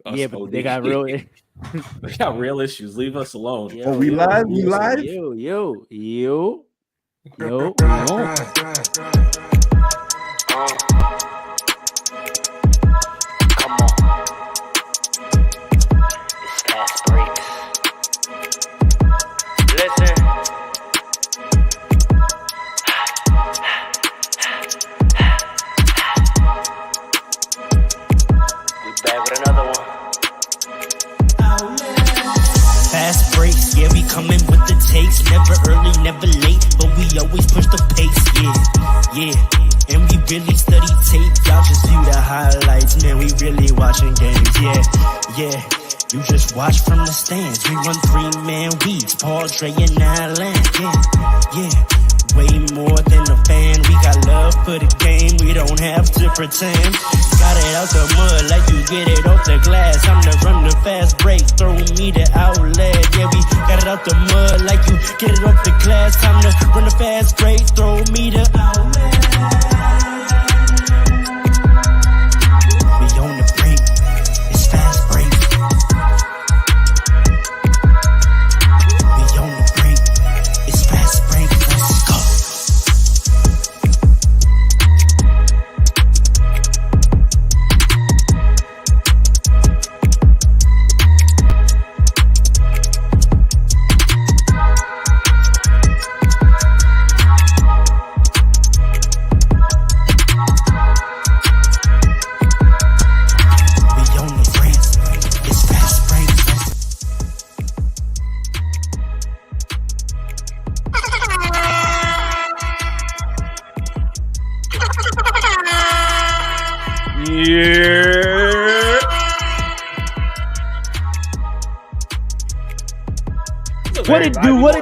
Yeah, but they got real. They got real issues. Leave us alone. Oh, we live? We live? Yo. Come on. It's fast breaks. Listen. We back with another one. Fast breaks, yeah, we coming with the takes. Never early, never late, but we always push the pace, yeah. And we really study tape, y'all just view the highlights. Man, we really watching games, yeah. You just watch from the stands. We run 3-man weeks, Paul, Dre, and Allen, yeah. Way more than a fan. We got love for the game, we don't have to pretend. Got it out the mud like you get it off the glass. I'm the run the fast break, throw me the outlet. Yeah, we got it out the mud like you get it off the glass. Time to run the fast break, throw me the outlet. We on the break, it's fast break. We on the break, it's fast break. Let's go. What it do? Yeah.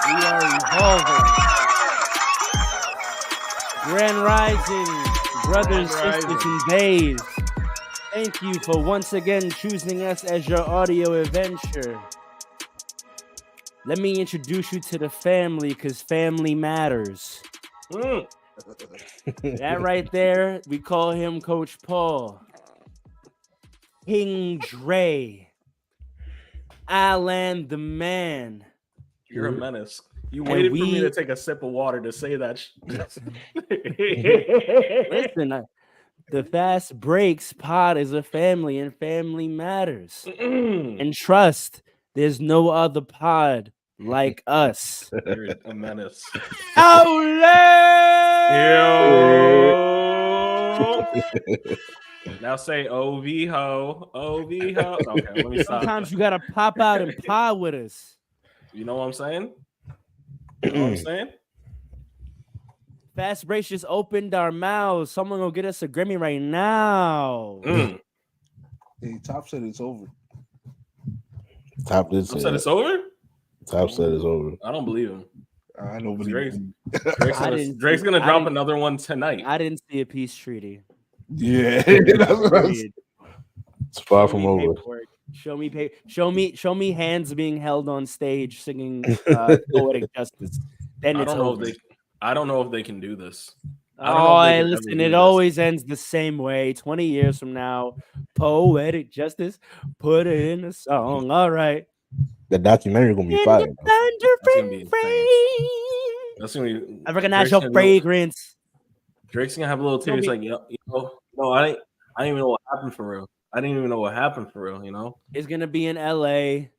We are evolving. Grand Rising, brothers, sisters, and babes. Thank you for once again choosing us as your audio adventure. Let me introduce you to the family, because family matters. That right there, we call him Coach Paul. King Dre, Alan the man. You're a menace. You waited for me to take a sip of water to say that. Listen, the Fast Breaks pod is a family, and family matters. And trust, there's no other pod like us. You're a menace. Yo! Now say OV ho. Okay, let me stop. Sometimes you gotta pop out and pod with us. You know what I'm saying? You know what I'm saying? Fast Breaks just opened our mouths. Someone will get us a Grammy right now. Hey, Top said it's over. Top said it's over? Top said it's over. I don't believe him. I know, but Drake's gonna drop another one tonight. I didn't see a peace treaty. Yeah, that's what I was. It's far from over. Show me hands being held on stage singing Poetic Justice. Then it's over. I don't know if they can do this. Listen, it always ends the same way. 20 years from now, Poetic Justice, put it in a song. All right. The documentary gonna be fire. That's gonna be. I recognize your fragrance. Drake's gonna have a little tears like, no, I didn't even know what happened for real. You know? It's gonna be in LA.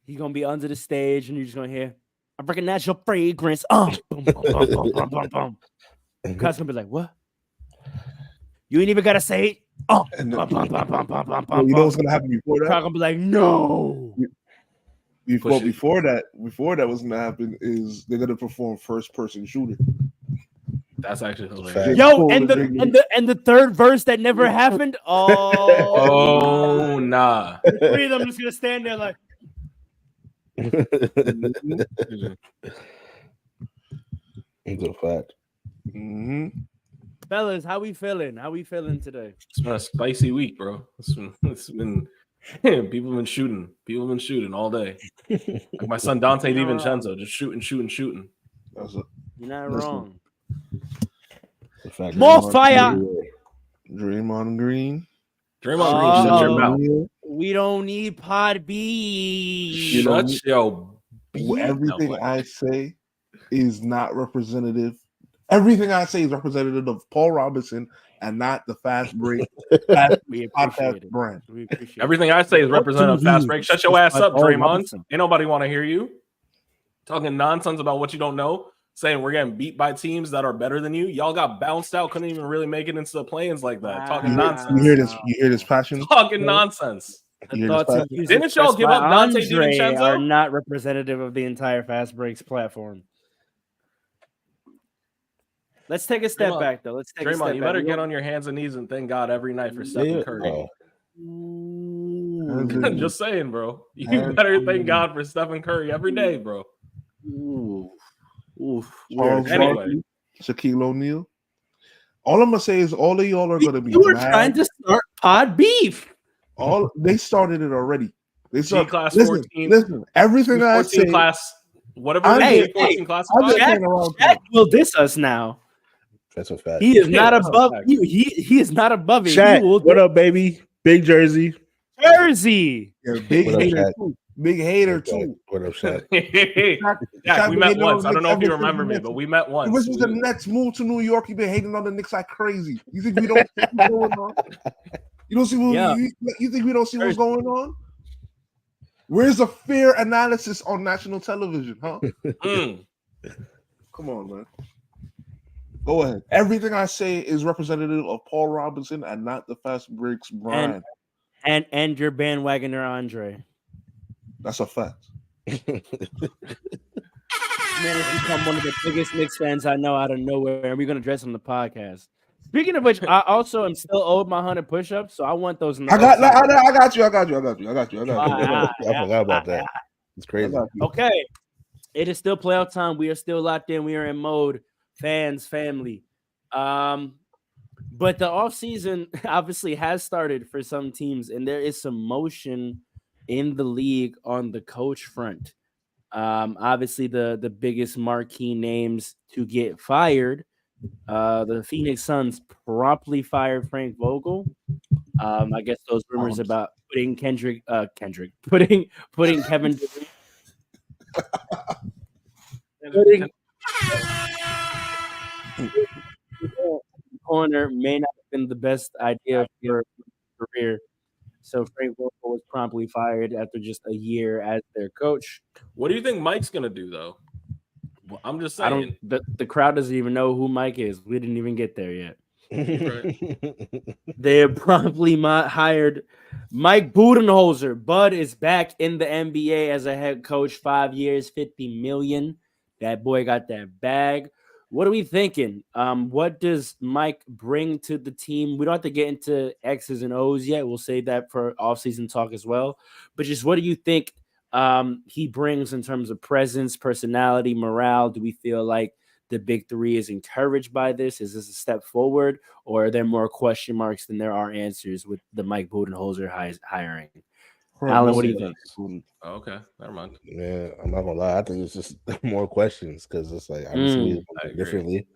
He's gonna be under the stage, and you're just gonna hear, I recognize your fragrance. Boom, boom, boom, boom, boom, boom, boom. Cuz gonna be like, what? You ain't even gotta say it. You know what's gonna happen before that? Crowd gonna be like, no. Before that was gonna happen is they're gonna perform first person shooter. That's actually hilarious. Yo, and the third verse that never happened. Oh nah. The three of them just gonna stand there like. It's a fact. Fellas, how we feeling? How we feeling today? It's been a spicy week, bro. It's been people have been shooting. People have been shooting all day. Like my son Dante DiVincenzo, just shooting. You're not wrong. The fact More that- fire. Draymond Green. Draymond Green, shut your Oh. mouth. We don't need Pod B. You know, Shut your beat. Everything No, I say is not representative. Everything I say is representative of Paul Robinson and not the Fast Break We podcast appreciate it. brand. We appreciate Everything I say is representative of Fast Break. Shut your ass up, Draymond. Ain't nobody want to hear you talking nonsense about what you don't know. Saying we're getting beat by teams that are better than you. Y'all got bounced out, couldn't even really make it into the play-ins like that. Talking nonsense. You hear this passion? Talking nonsense. You hear this passion? Didn't y'all give up Dante DiVincenzo? Are not representative of the entire Fast Breaks platform. Let's take a step Draymond, back, though. Let's take a Draymond, step you back. better get on your hands and knees and thank God every night for Stephen Curry. Just saying, bro. You better thank God for Stephen Curry every day, bro. Anyway, Shaquille O'Neal. All I'm gonna say is all of y'all are gonna be. You were trying to start Pod Beef. All they started it already. They started G-class listen, 14. Listen, everything I say. Class, whatever. Hey, 14 classified. Shaq will diss us now. That's a fact. He is not above you. He is not above it. Shaq, He will what up, baby? Big Jersey. Jersey. Yeah, big What up, hater Shaq? too. Big hater too. What up, Shaq? Yeah, we met hating once. on I don't know if you Knicks remember ever me, since but we met once. Ever since the Nets moved to New York, you've been hating on the Knicks like crazy. You think we don't see what's going on? You don't see what you think we don't see what's going on? Where's the fair analysis on national television, huh? Come on, man. Go ahead. Everything I say is representative of Paul Robinson and not the Fast Breaks brand. And your bandwagoner Andre. That's a fact. Man has become one of the biggest Knicks fans I know out of nowhere, and we're gonna address on the podcast. Speaking of which, I also am still owed my 100 push-ups, so I want those. I got you. I forgot about that. It's crazy. Okay, it is still playoff time. We are still locked in. We are in mode. Fans, family. But the offseason obviously has started for some teams, and there is some motion in the league on the coach front. Obviously, the biggest marquee names to get fired. The Phoenix Suns promptly fired Frank Vogel. I guess those rumors about putting putting Kevin Durant corner may not have been the best idea for his career. So Frank Vogel was promptly fired after just a year as their coach. What do you think Mike's gonna do though? Well, I'm just saying. The crowd doesn't even know who Mike is. We didn't even get there yet. They have promptly hired Mike Budenholzer. Bud is back in the NBA as a head coach. 5 years, $50 million. That boy got that bag. What are we thinking? What does Mike bring to the team? We don't have to get into X's and O's yet. We'll save that for offseason talk as well. But just what do you think he brings in terms of presence, personality, morale? Do we feel like the big three is encouraged by this? Is this a step forward, or are there more question marks than there are answers with the Mike Budenholzer hiring? Alan, what do you think? Oh, okay, never mind. Yeah, I'm not gonna lie. I think it's just more questions because it's like I want to see what he's gonna bring differently.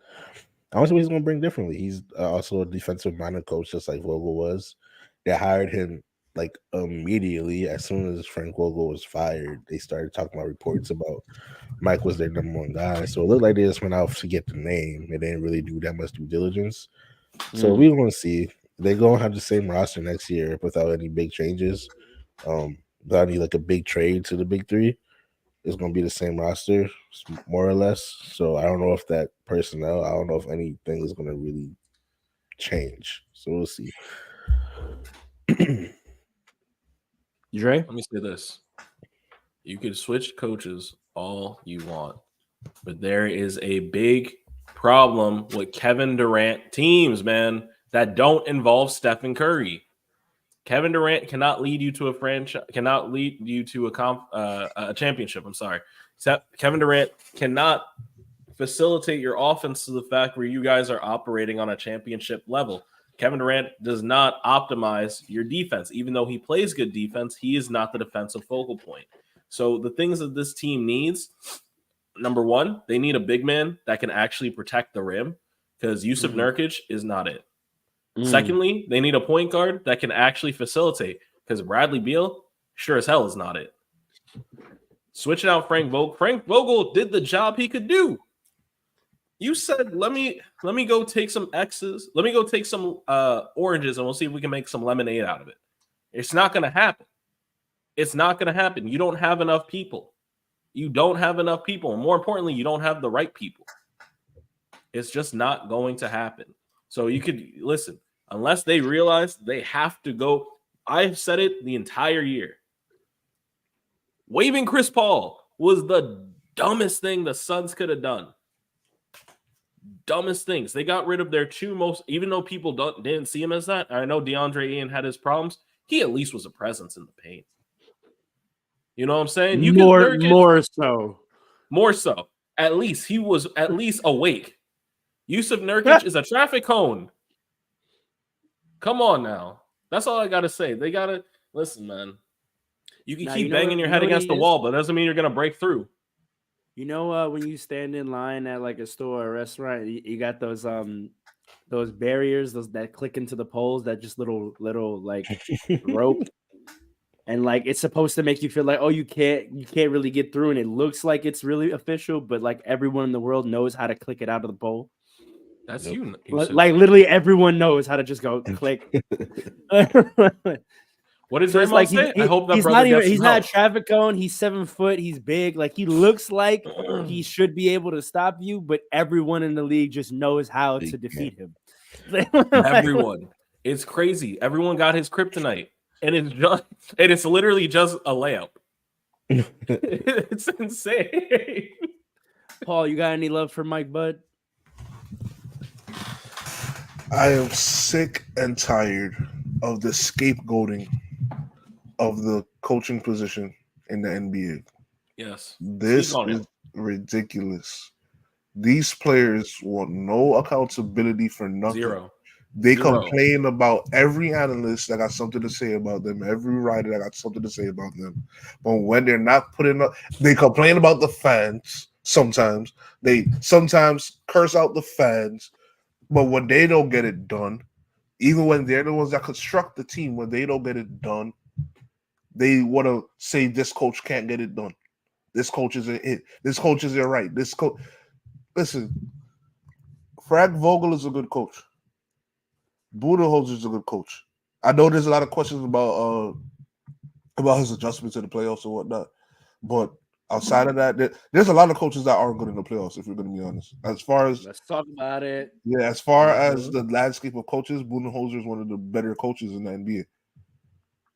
I want to see what he's gonna bring differently. He's also a defensive-minded coach, just like Vogel was. They hired him like immediately as soon as Frank Vogel was fired. They started talking about reports about Mike was their number one guy. So it looked like they just went out to get the name. They didn't really do that much due diligence. So we're gonna see. They're gonna have the same roster next year without any big changes. Without any like a big trade to the big three. It's gonna be the same roster, more or less. So I don't know if that personnel, I don't know if anything is gonna really change. So we'll see. Dre? Let me say this. You could switch coaches all you want, but there is a big problem with Kevin Durant teams, man, that don't involve Stephen Curry. Kevin Durant cannot lead you to a franchise, cannot lead you to a championship. I'm sorry. Kevin Durant cannot facilitate your offense to the fact where you guys are operating on a championship level. Kevin Durant does not optimize your defense. Even though he plays good defense, he is not the defensive focal point. So the things that this team needs, number one, they need a big man that can actually protect the rim. because Yusuf Nurkic is not it. Secondly, they need a point guard that can actually facilitate because Bradley Beal sure as hell is not it. Switching out Frank Vogel. Frank Vogel did the job he could do. You said, let me go take some X's. Let me go take some oranges and we'll see if we can make some lemonade out of it. It's not going to happen. It's not going to happen. You don't have enough people. You don't have enough people. And more importantly, you don't have the right people. It's just not going to happen. So you could listen, unless they realize they have to go. I've said it the entire year. Waiving Chris Paul was the dumbest thing the Suns could have done. Dumbest things. They got rid of their two most, even though people didn't see him as that. I know DeAndre Ayton had his problems. He at least was a presence in the paint. You know what I'm saying? More so. At least he was at least awake. Yusuf Nurkic is a traffic cone. Come on now. That's all I got to say. They got to listen, man. You can keep banging your head against the wall, but that doesn't mean you're going to break through. You know, when you stand in line at like a store or a restaurant, you got those barriers, that click into the poles, that just little like rope. And like it's supposed to make you feel like, oh, you can't really get through, and it looks like it's really official, but like everyone in the world knows how to click it out of the pole. That's you. Like literally everyone knows how to just go click. What did Draymond say? I hope that he's not a traffic cone. He's 7 foot. He's big. Like he looks like he should be able to stop you, but everyone in the league just knows how to defeat him. Everyone. It's crazy. Everyone got his kryptonite. And it's literally just a layup. It's insane. Paul, you got any love for Mike Bud? I am sick and tired of the scapegoating of the coaching position in the NBA. Yes. This is ridiculous. These players want no accountability for nothing. Zero. They complain about every analyst that got something to say about them, every writer that got something to say about them. But when they're not putting up, they complain about the fans sometimes. They sometimes curse out the fans. But when they don't get it done, even when they're the ones that construct the team, when they don't get it done, they want to say this coach can't get it done. This coach isn't it. This coach isn't right. This coach. Listen, Frank Vogel is a good coach. Budenholzer is a good coach. I know there's a lot of questions about his adjustments to the playoffs and whatnot, but outside of that, there's a lot of coaches that aren't good in the playoffs. If you're going to be honest, as far as let's talk about it. Yeah, as far as the landscape of coaches, Budenholzer is one of the better coaches in the NBA.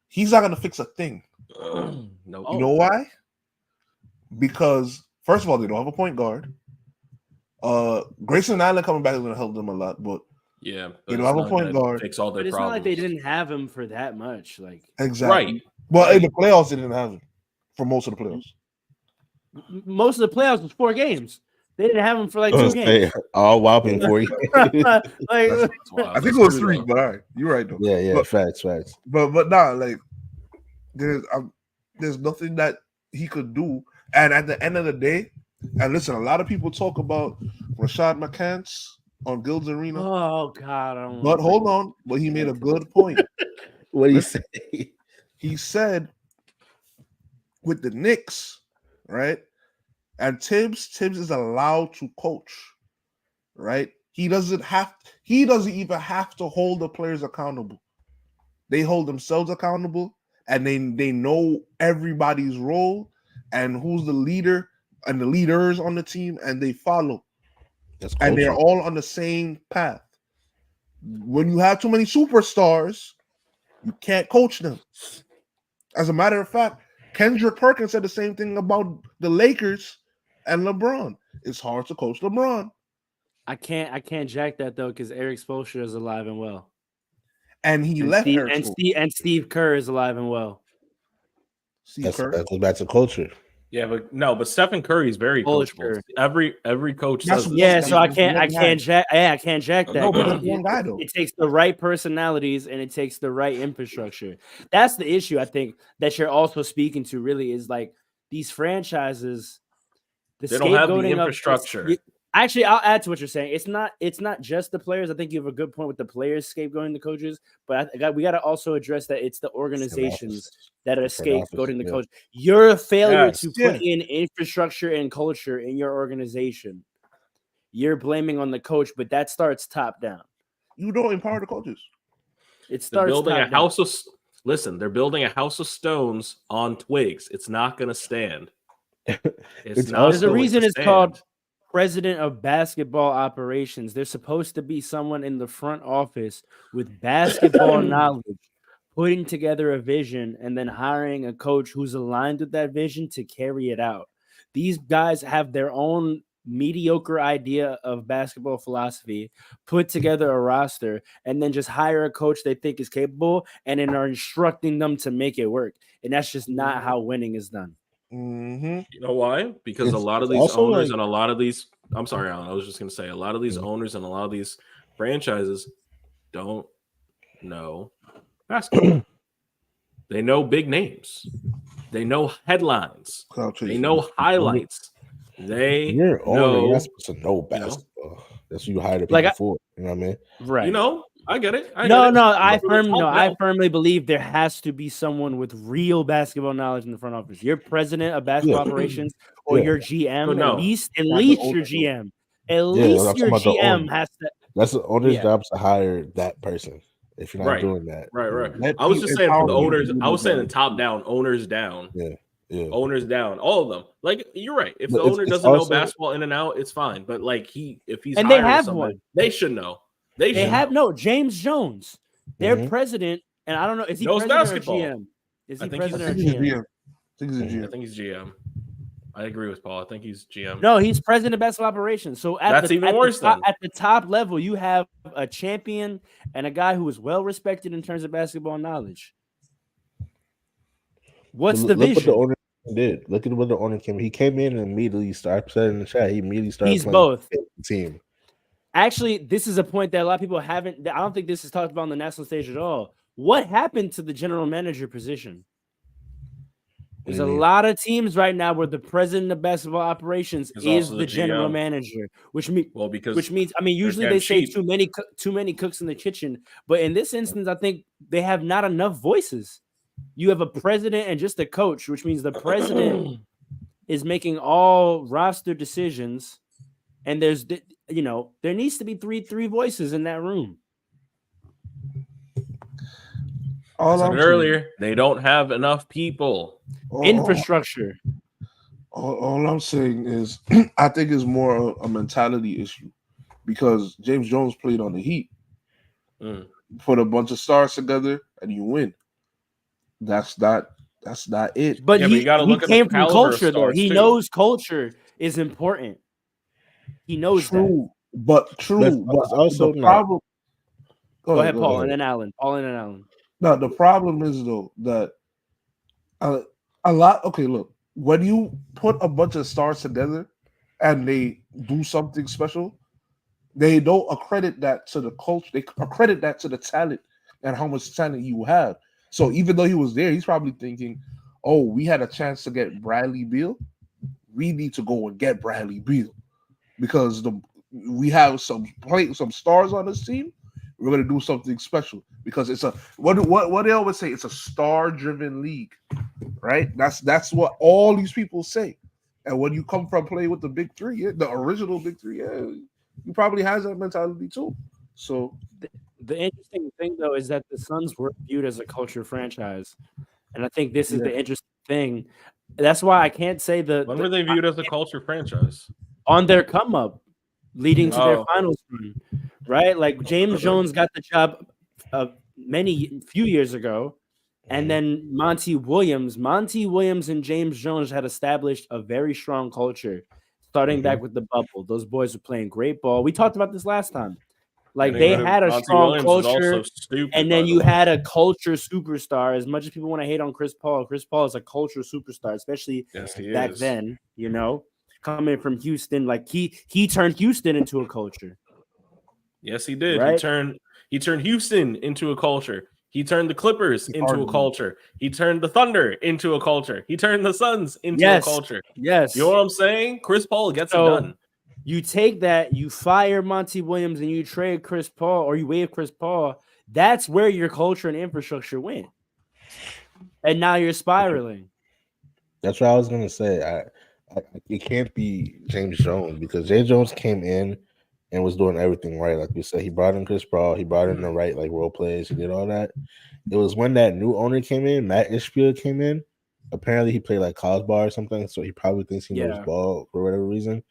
He's not going to fix a thing. No, You know why? Because first of all, they don't have a point guard. Grayson Allen coming back is going to help them a lot, but. Yeah, you don't have a point guard. Fix all their but it's problems. not like they didn't have him for that much. Like exactly. Right. Well, in the playoffs, they didn't have him for most of the playoffs. Most of the playoffs was 4 games. They didn't have him for like 2 games. All whopping 4 games. I think it was 3, but all right, you're right though. Yeah, but, facts. But nah, like there's nothing that he could do. And at the end of the day, and listen, a lot of people talk about Rashad McCants on Guilds Arena. Oh God! But hold on, but he made a good point. What did he say? He said with the Knicks, right? And Tibbs is allowed to coach, right? He doesn't even have to hold the players accountable. They hold themselves accountable, and they know everybody's role and who's the leader and the leaders on the team, and they follow. And they're all on the same path. When you have too many superstars, you can't coach them. As a matter of fact, Kendrick Perkins said the same thing about the Lakers and LeBron. It's hard to coach LeBron. I can't jack that though, because Eric Spoelstra is alive and well. And he left Steve Kerr is alive and well. That goes back to culture. Yeah, but Stephen Curry is very coachable. Every coach says so I can't jack that. No, but one guy though. It takes the right personalities and it takes the right infrastructure. That's the issue I think that you're also speaking to. Really, is like these franchises. They don't have the infrastructure. Actually, I'll add to what you're saying. It's not just the players. I think you have a good point with the players scapegoating the coaches, but we got to also address that it's the organizations that are scapegoating the coach. You're a failure to put in infrastructure and culture in your organization. You're blaming on the coach, but that starts top down. You don't empower the coaches. It starts building a house of. Listen, they're building a house of stones on twigs. It's not going to stand. It's not. There's a reason it's called president of basketball operations. There's supposed to be someone in the front office with basketball knowledge, putting together a vision and then hiring a coach who's aligned with that vision to carry it out. These guys have their own mediocre idea of basketball philosophy, put together a roster, and then just hire a coach they think is capable and then are instructing them to make it work. And that's just not how winning is done. Mm-hmm. You know why? Because a lot of these owners and a lot of these, I'm sorry, Alan, I was just going to say, a lot of these owners and a lot of these franchises don't know basketball. They know big names. They know headlines. They know highlights. You're supposed to know basketball. That's what you hired people for. You know what I mean? Right. You know, I get it. I firmly believe there has to be someone with real basketball knowledge in the front office. Your president of basketball operations or your GM, at least your GM. At least your GM has to. That's the owner's job to hire that person. If you're not doing that, right. I was just saying for the owners. I was saying the top down, owners down. Yeah. Owners down, all of them. Like you're right. If the owner doesn't know basketball in and out, it's fine. But like if he's and they have one, they should know. They have James Jones, their president, and I don't know, is he president basketball. Or GM? Is he president or GM? I think he's GM. I agree with Paul. I think he's GM. No, he's president of basketball operations. So that's even worse. At the top level, you have a champion and a guy who is well respected in terms of basketball knowledge. What's the vision? What the owner did. Look at what the owner came. He came in and immediately started saying in the chat. He immediately started. He's both. The team. Actually, this is a point that a lot of people haven't. I don't think this is talked about on the national stage at all. What happened to the general manager position? There's a lot of teams right now where the president of basketball operations is the general manager, which means usually they say too many cooks in the kitchen, but in this instance, I think they have not enough voices. You have a president and just a coach, which means the president is making all roster decisions, and there needs to be three voices in that room. I said earlier, they don't have enough people. Infrastructure. All I'm saying is, I think it's more a mentality issue because James Jones played on the Heat, put a bunch of stars together, and you win. That's not it. But you got to look at came from culture, though. He knows culture is important. He knows that. But also the problem. Go ahead, Paul, and then Alan. No, the problem is though that a lot. Okay, look, when you put a bunch of stars together and they do something special, they don't accredit that to the culture. They accredit that to the talent and how much talent you have. So even though he was there, he's probably thinking, "Oh, we had a chance to get Bradley Beal. We need to go and get Bradley Beal because we have some stars on this team. We're going to do something special because it's a what they always say. It's a star-driven league, right? That's what all these people say. And when you come from playing with the big three, the original big three, you probably has that mentality too. So the interesting thing though is that the Suns were viewed as a culture franchise, and I think this is the interesting thing. That's why I can't say when were they viewed as a culture franchise? On their come up, leading to their finals run. Right, like James Jones got the job few years ago, and then Monty Williams and James Jones had established a very strong culture, starting back with the bubble. Those boys were playing great ball. We talked about this last time. Like they had a strong culture, and then you had a culture superstar. As much as people want to hate on Chris Paul is a culture superstar, especially back then. Coming from Houston, like he turned Houston into a culture. Yes, he did. Right? He turned Houston into a culture. He turned the Clippers into a culture. He turned the Thunder into a culture. He turned the Suns into a culture. Yes. You know what I'm saying? Chris Paul gets it done. You take that, you fire Monty Williams, and you trade Chris Paul, or you waive Chris Paul. That's where your culture and infrastructure went, and now you're spiraling. That's what I was gonna say. It can't be James Jones because James Jones came in and was doing everything right. Like we said, he brought in Chris Paul, he brought in the right like role players, he did all that. It was when that new owner came in, Matt Ishbia came in. Apparently, he played like college ball or something, so he probably thinks he knows ball for whatever reason.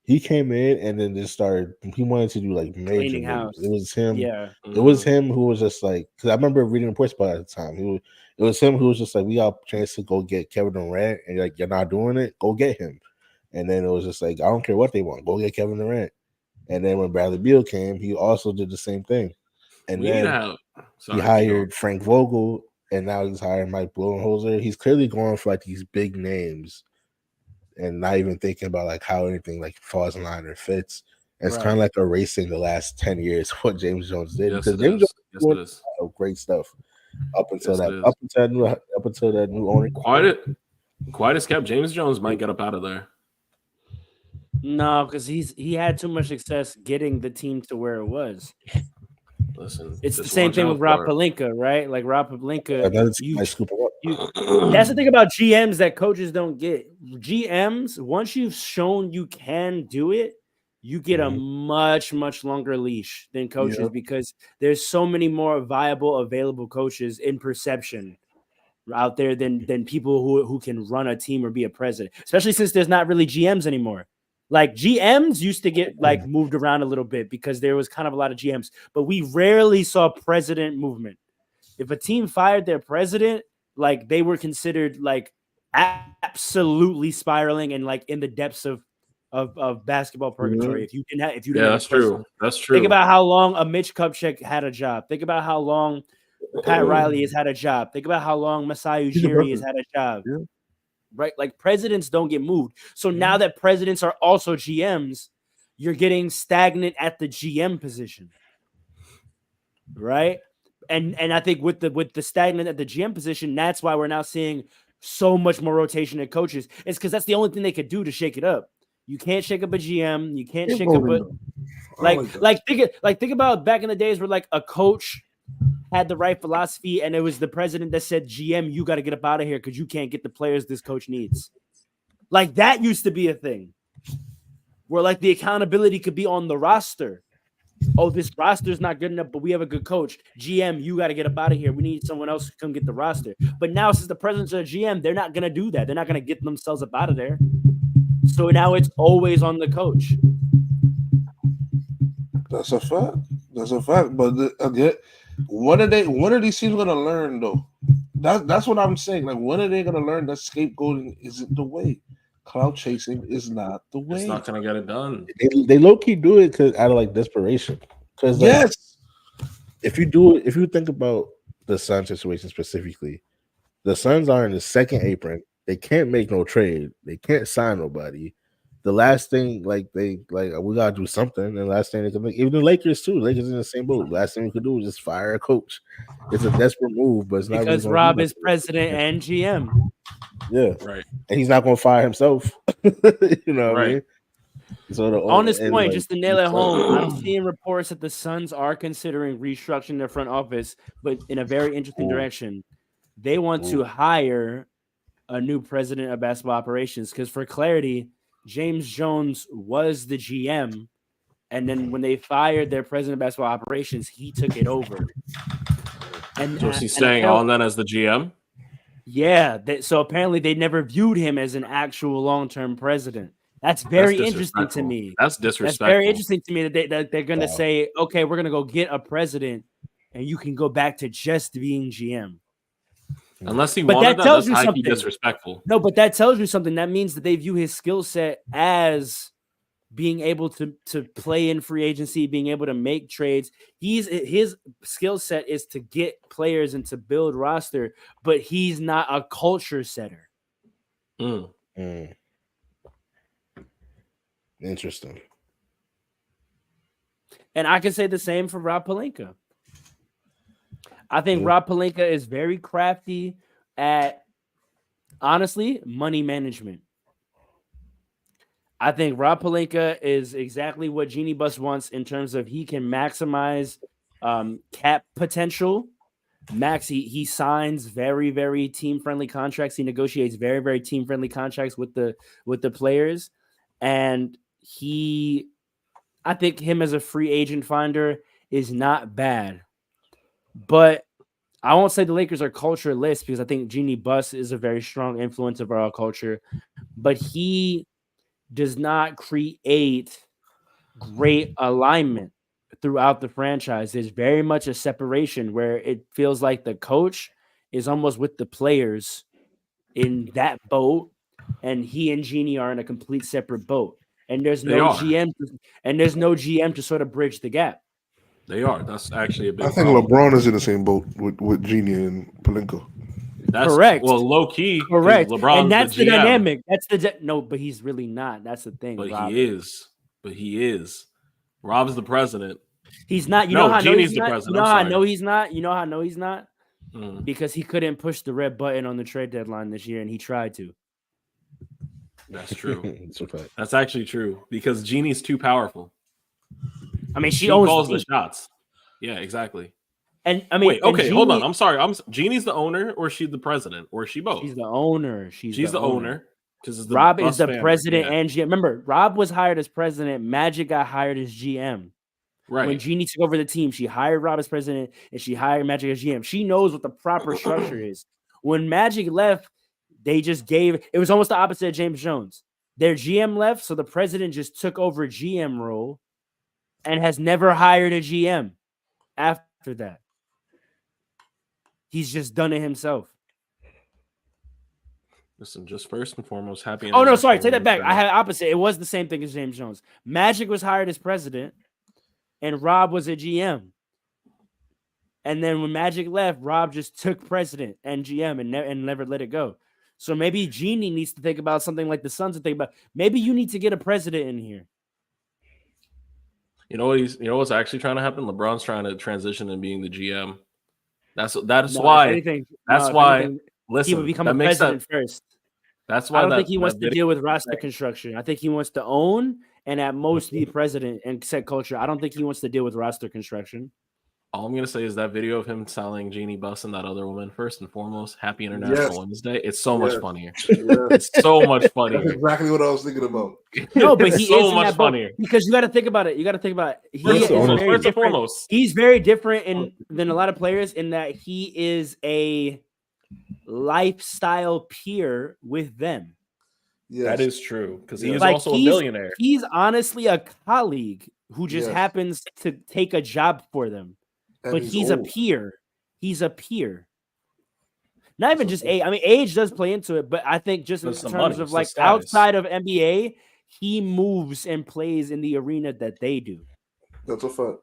He came in and then just started. He wanted to do like major Cleaning moves. house. It was him. Yeah. It was him who was just like, because I remember reading reports about it at the time. It was him who was just like, we got a chance to go get Kevin Durant, and like, you're not doing it, go get him. And then it was just like, I don't care what they want, go get Kevin Durant. And then when Bradley Beal came, he also did the same thing. And then he hired Frank Vogel, and now he's hiring Mike Budenholzer. He's clearly going for like these big names and not even thinking about like how anything like falls in line or fits. And it's kind of like erasing the last 10 years of what James Jones did. Because James Jones did great stuff up until that new owner. Quiet as kept, James Jones might get up out of there. No, because he had too much success getting the team to where it was. Listen, it's the same thing with Rob Pelinka, right? Like Rob Pelinka, that's the thing about GMs that coaches don't get. GMs, once you've shown you can do it, you get a much longer leash than coaches because there's so many more viable, available coaches in perception out there than people who can run a team or be a president, especially since there's not really GMs anymore. Like GMs used to get like moved around a little bit because there was kind of a lot of GMs, but we rarely saw president movement. If a team fired their president, like they were considered like absolutely spiraling and like in the depths of basketball purgatory. If you didn't have that's true. That's true. Think about how long a Mitch Kupchak had a job. Think about how long Pat Riley has had a job. Think about how long Masai Ujiri has had a job. Yeah. Right? Like presidents don't get moved. So now that presidents are also GMs, you're getting stagnant at the GM position. Right? And I think with the stagnant at the GM position, that's why we're now seeing so much more rotation at coaches. It's because that's the only thing they could do to shake it up. You can't shake up a GM, you can't shake up think about back in the days where like a coach had the right philosophy and it was the president that said, GM, you got to get up out of here because you can't get the players this coach needs. Like that used to be a thing where like the accountability could be on the roster. Oh, this roster is not good enough, but we have a good coach. GM, you got to get up out of here. We need someone else to come get the roster. But now since the president's a GM, they're not going to do that. They're not going to get themselves up out of there. So now it's always on the coach. That's a fact. But again, when are these teams gonna learn though? That's what I'm saying. Like, when are they gonna learn that scapegoating isn't the way? Cloud chasing is not the way. It's not gonna get it done. They low key do it because out of like desperation. Because if you think about the Suns situation specifically, the Suns are in the second apron. They can't make no trade. They can't sign nobody. The last thing, we gotta do something. And the last thing they can make, even the Lakers too. Lakers in the same boat. Last thing we could do is just fire a coach. It's a desperate move, but it's not because really Rob is president and GM. Yeah, right. And he's not gonna fire himself. You know what I mean? So on this point, just to nail it home, I'm seeing reports that the Suns are considering restructuring their front office, but in a very interesting direction. They want to hire a new president of basketball operations because, for clarity, James Jones was the GM, and then when they fired their president of basketball operations, he took it over. And so he's staying on then as the GM? Yeah. So apparently they never viewed him as an actual long-term president. That's very interesting to me. That's disrespectful. That's very interesting to me that they're going to say, okay, we're going to go get a president, and you can go back to just being GM. Unless he wanted that tells you something disrespectful. No, but that tells you something. That means that they view his skill set as being able to play in free agency, being able to make trades. His skill set is to get players and to build roster, but he's not a culture setter. Interesting. And I can say the same for Rob Pelinka. I think Rob Pelinka is very crafty at, honestly, money management. I think Rob Pelinka is exactly what Jeannie Buss wants in terms of he can maximize cap potential. He signs very, very team-friendly contracts. He negotiates very, very team-friendly contracts with the players. And I think him as a free agent finder is not bad. But I won't say the Lakers are cultureless because I think Jeannie Buss is a very strong influence of our culture. But he does not create great alignment throughout the franchise. There's very much a separation where it feels like the coach is almost with the players in that boat, and he and Jeannie are in a complete separate boat. And there's no GM to sort of bridge the gap. They are. That's actually a big I think problem. LeBron is in the same boat with Genie and Pelinka. That's correct. Well, low key, correct. LeBron's and that's the GM. dynamic. That's no, but he's really not. That's the thing. But Rob. he is. But he is. Rob's the president. He's not. You No, know how I know Genie's he's the not? president. You know I'm how I sorry. know he's not? You know how I know he's not? Because he couldn't push the red button on the trade deadline this year, and he tried to. That's true. It's a fact. That's actually true because Genie's too powerful. I mean, she calls owns the shots. Yeah, exactly. And I mean, wait, okay, Jeannie, hold on. I'm sorry. Genie's the owner, or is she the president, or is she both? She's the owner. She's the owner. Because Rob is the president and GM. Remember, Rob was hired as president. Magic got hired as GM. Right. When Jeannie took over the team, she hired Rob as president and she hired Magic as GM. She knows what the proper structure is. When Magic left, they just gave it was almost the opposite of James Jones. Their GM left, so the president just took over GM role and has never hired a GM after that. He's just done it himself. Listen, just first and foremost, happy. Oh, no, sorry. Take that back. I had opposite. It was the same thing as James Jones. Magic was hired as president, and Rob was a GM. And then when Magic left, Rob just took president and GM and never let it go. So maybe Jeannie needs to think about something like the Suns to think about. Maybe you need to get a president in here. You know what's actually trying to happen? LeBron's trying to transition and being the GM. That's why. Listen, he would become a president first. That's why I don't think he wants to deal with roster construction. I think he wants to own and at most be president and set culture. I don't think he wants to deal with roster construction. All I'm gonna say is that video of him telling Jeannie Buss and that other woman, first and foremost, Happy International Women's Day. It's so much funnier. It's so much funnier. That's exactly what I was thinking about. No, but he so is much funnier because you got to think about it. First and foremost, he's very different than a lot of players in that he is a lifestyle peer with them. Yes. That is true because he is also a billionaire. He's honestly a colleague who just happens to take a job for them. But he's a peer. He's a peer. Not even just age. I mean, age does play into it, but I think just in terms of like outside of NBA, he moves and plays in the arena that they do. That's a fact.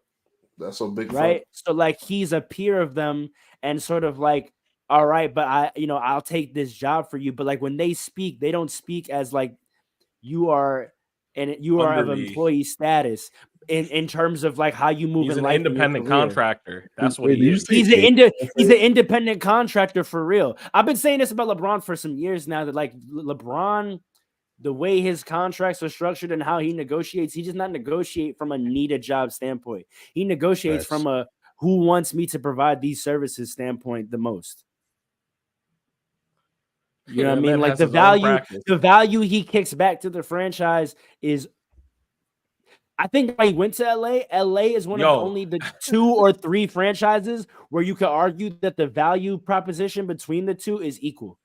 That's a big right. So like he's a peer of them and sort of like, all right, but I'll take this job for you. But like when they speak, they don't speak as like you are of employee status. In terms of like how you move he's in an life, independent contractor. That's what he is. He's an independent contractor for real. I've been saying this about LeBron for some years now that like LeBron, the way his contracts are structured and how he negotiates, he does not negotiate from a need a job standpoint. He negotiates from a who wants me to provide these services standpoint the most. You know what I mean? Like the value he kicks back to the franchise is. I think when he went to LA is one of only the 2 or 3 franchises where you could argue that the value proposition between the two is equal.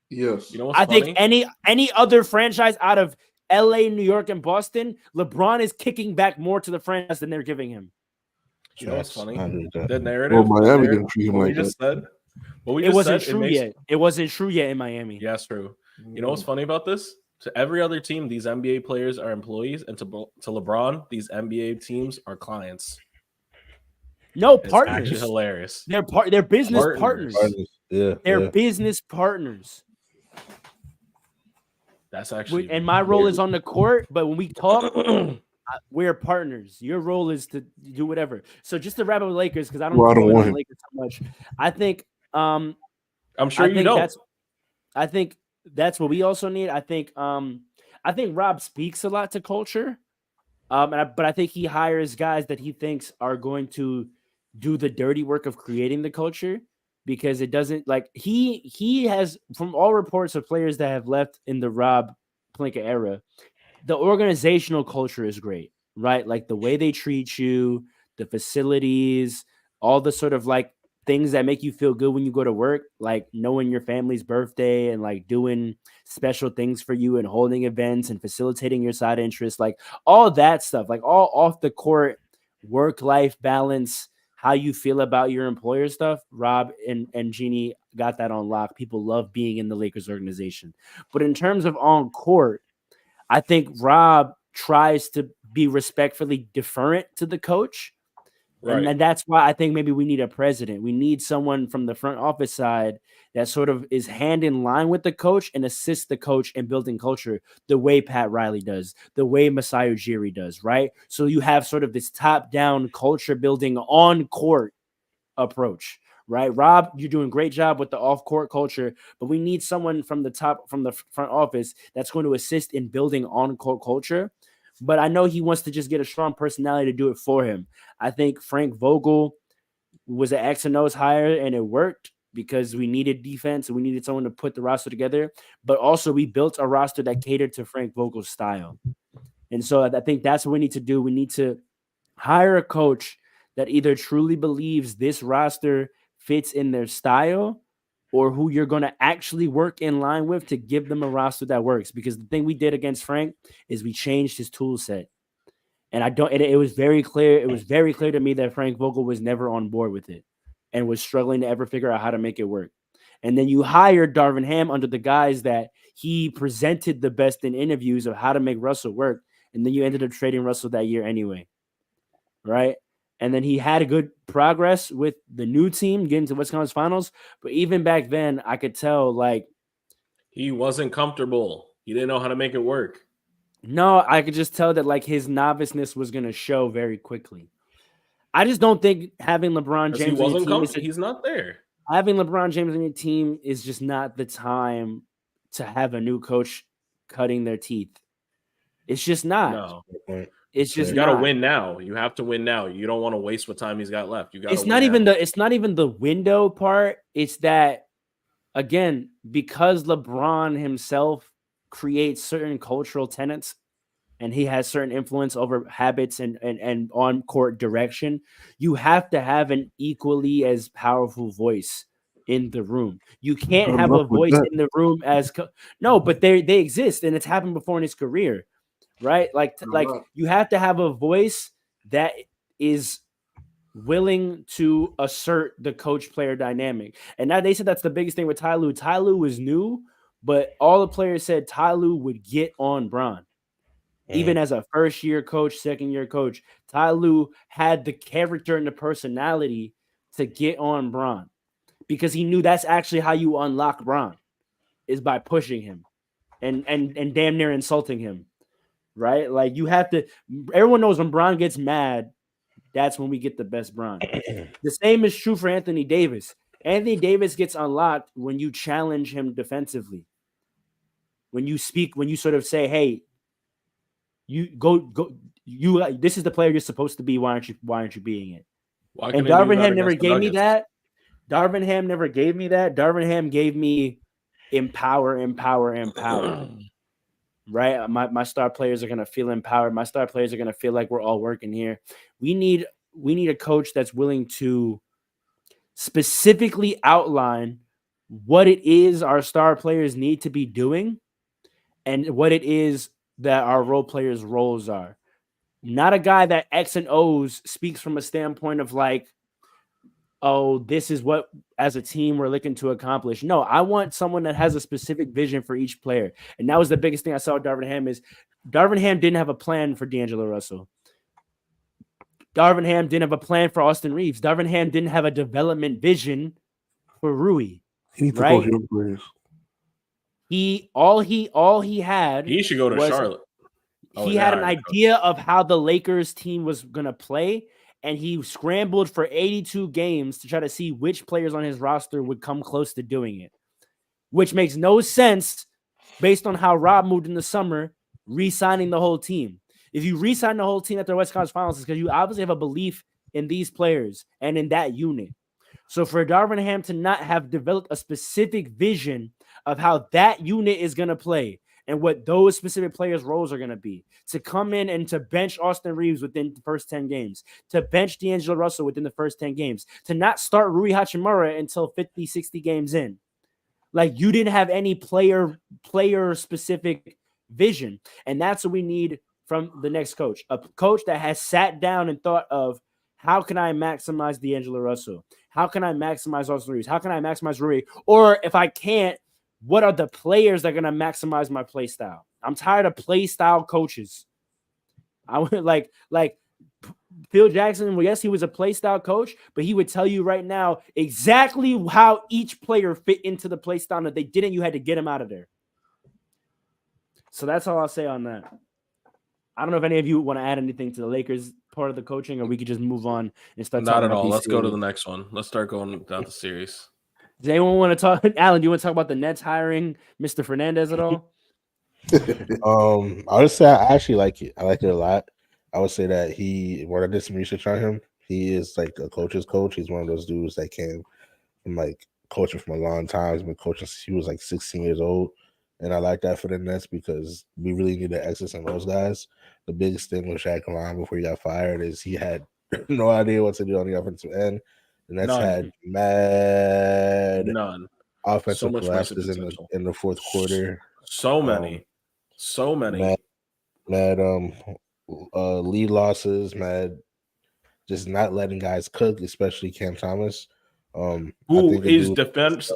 Yes. I think any other franchise out of LA, New York, and Boston, LeBron is kicking back more to the franchise than they're giving him. You know what's funny? The narrative. Well, Miami didn't treat him like that. It wasn't true yet. It wasn't true yet in Miami. Yeah, it's true. You know what's funny about this? To every other team, these NBA players are employees, and to LeBron, these NBA teams are clients. No, it's partners. Actually hilarious. They're business partners. Yeah, they're business partners. That's actually. And my role is on the court, but when we talk, we're partners. Your role is to do whatever. So just to wrap up the Lakers, because I don't want the Lakers so much. I think. I'm sure you don't. I think that's what we also need. I think I think Rob speaks a lot to culture. But I think he hires guys that he thinks are going to do the dirty work of creating the culture, because it doesn't, like, he has, from all reports of players that have left in the Rob Pelinka era, the organizational culture is great, right? Like the way they treat you, the facilities, all the sort of like things that make you feel good when you go to work, like knowing your family's birthday and like doing special things for you and holding events and facilitating your side interests, like all that stuff, like all off the court work-life balance, how you feel about your employer stuff. Rob and Jeannie got that on lock. People love being in the Lakers organization. But in terms of on court, I think Rob tries to be respectfully deferent to the coach. Right. And that's why I think maybe we need a president. We need someone from the front office side that sort of is hand in line with the coach and assists the coach in building culture the way Pat Riley does, the way Masai Ujiri does, right? So you have sort of this top-down culture building on court approach, right? Rob, you're doing a great job with the off-court culture, but we need someone from the front office that's going to assist in building on-court culture. But I know he wants to just get a strong personality to do it for him. I think Frank Vogel was an X and O's hire, and it worked because we needed defense and we needed someone to put the roster together. But also we built a roster that catered to Frank Vogel's style. And so I think that's what we need to do. We need to hire a coach that either truly believes this roster fits in their style, or who you're going to actually work in line with to give them a roster that works. Because the thing we did against Frank is we changed his tool set. And it was very clear. It was very clear to me that Frank Vogel was never on board with it and was struggling to ever figure out how to make it work. And then you hired Darvin Ham under the guise that he presented the best in interviews of how to make Russell work. And then you ended up trading Russell that year anyway. Right? And then he had a good progress with the new team getting to West Conference Finals. But even back then, I could tell, like, he wasn't comfortable. He didn't know how to make it work. No, I could just tell that, like, his noviceness was going to show very quickly. I just don't think having LeBron James on your team he's not there. Having LeBron James on your team is just not the time to have a new coach cutting their teeth. It's just not. No. It's just you got to win now. You have to win now. You don't want to waste what time he's got left. You got. It's not even the window part. It's that, again, because LeBron himself creates certain cultural tenets and he has certain influence over habits and on court direction, you have to have an equally as powerful voice in the room. You can't have a voice in the room no, but they exist, and it's happened before in his career. Right? Like you have to have a voice that is willing to assert the coach-player dynamic. And now they said that's the biggest thing with Ty Lue. Ty Lue was new, but all the players said Ty Lue would get on Bron. Even as a first-year coach, second-year coach, Ty Lue had the character and the personality to get on Bron, because he knew that's actually how you unlock Bron, is by pushing him and damn near insulting him. Right? Like, you have to, everyone knows when Bron gets mad, that's when we get the best Bron. The same is true for Anthony Davis. Anthony Davis gets unlocked when you challenge him defensively. When you sort of say, hey, you go, this is the player you're supposed to be. Why aren't you being it? And Darvin Ham never gave me that. Darvin Ham never gave me that. Darvin Ham gave me empower. Right? My star players are going to feel empowered. My star players are going to feel like we're all working here. We need a coach that's willing to specifically outline what it is our star players need to be doing and what it is that our role players' roles are. Not a guy that X and O's speaks from a standpoint of like, oh, this is what as a team we're looking to accomplish. No, I want someone that has a specific vision for each player. And that was the biggest thing I saw with Darvin Ham is Darvin Ham didn't have a plan for D'Angelo Russell. Darvin Ham didn't have a plan for Austin Reeves. Darvin Ham didn't have a development vision for Rui. He needs to right? coach young players. All he had. He should go to Charlotte. He had an idea of how the Lakers team was gonna play. And he scrambled for 82 games to try to see which players on his roster would come close to doing it, which makes no sense based on how Rob moved in the summer re-signing the whole team. If you re-sign the whole team at the West Conference Finals, it's because you obviously have a belief in these players and in that unit. So for Darvin Ham to not have developed a specific vision of how that unit is going to play and what those specific players' roles are going to be, to come in and to bench Austin Reeves within the first 10 games, to bench D'Angelo Russell within the first 10 games, to not start Rui Hachimura until 50, 60 games in. Like, you didn't have any player-specific vision. And that's what we need from the next coach. A coach that has sat down and thought of, how can I maximize D'Angelo Russell? How can I maximize Austin Reeves? How can I maximize Rui? Or if I can't, what are the players that are going to maximize my play style? I'm tired of play style coaches. I would like Phil Jackson. Well, yes, he was a play style coach, but he would tell you right now exactly how each player fit into the play style. And if they didn't, you had to get him out of there. So that's all I'll say on that. I don't know if any of you want to add anything to the Lakers part of the coaching, or we could just move on and start. Not at all. Let's go to the next one. Let's start going down the series. Does anyone want to talk? Alan, do you want to talk about the Nets hiring Mr. Fernandez at all? I would say I actually like it. I like it a lot. I would say that when I did some research on him, he is like a coach's coach. He's one of those dudes that came from like coaching from a long time. He's been coaching since he was like 16 years old. And I like that for the Nets because we really need to access on those guys. The biggest thing with Shaq Khan before he got fired is he had no idea what to do on the offensive end. The Nets had mad offensive collapses in the fourth quarter. So many. Mad lead losses, mad just not letting guys cook, especially Cam Thomas. Who is defense?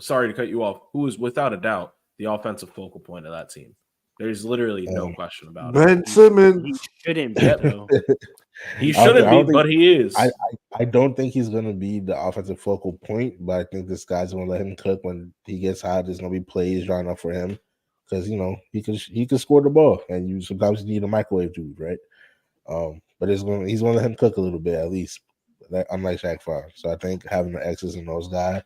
Sorry to cut you off. Who is without a doubt the offensive focal point of that team? There's literally no question about it. Ben Simmons. He shouldn't be, though. He shouldn't be, but he is. I don't think he's going to be the offensive focal point, but I think this guy's going to let him cook when he gets hot. There's going to be plays drawn up for him because, he can score the ball, and you sometimes need a microwave dude, right? But he's going to let him cook a little bit at least, unlike Shaq Farr. So I think having the X's and those guys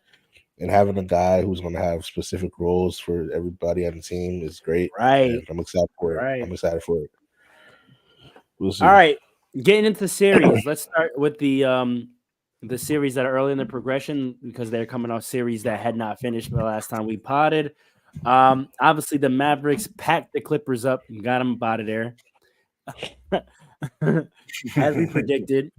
and having a guy who's going to have specific roles for everybody on the team is great. Right. And I'm excited for it. We'll see. All right. Getting into the series. Let's start with the series that are early in the progression because they're coming off series that had not finished the last time we potted. Obviously, the Mavericks packed the Clippers up and got them out of there. As we predicted.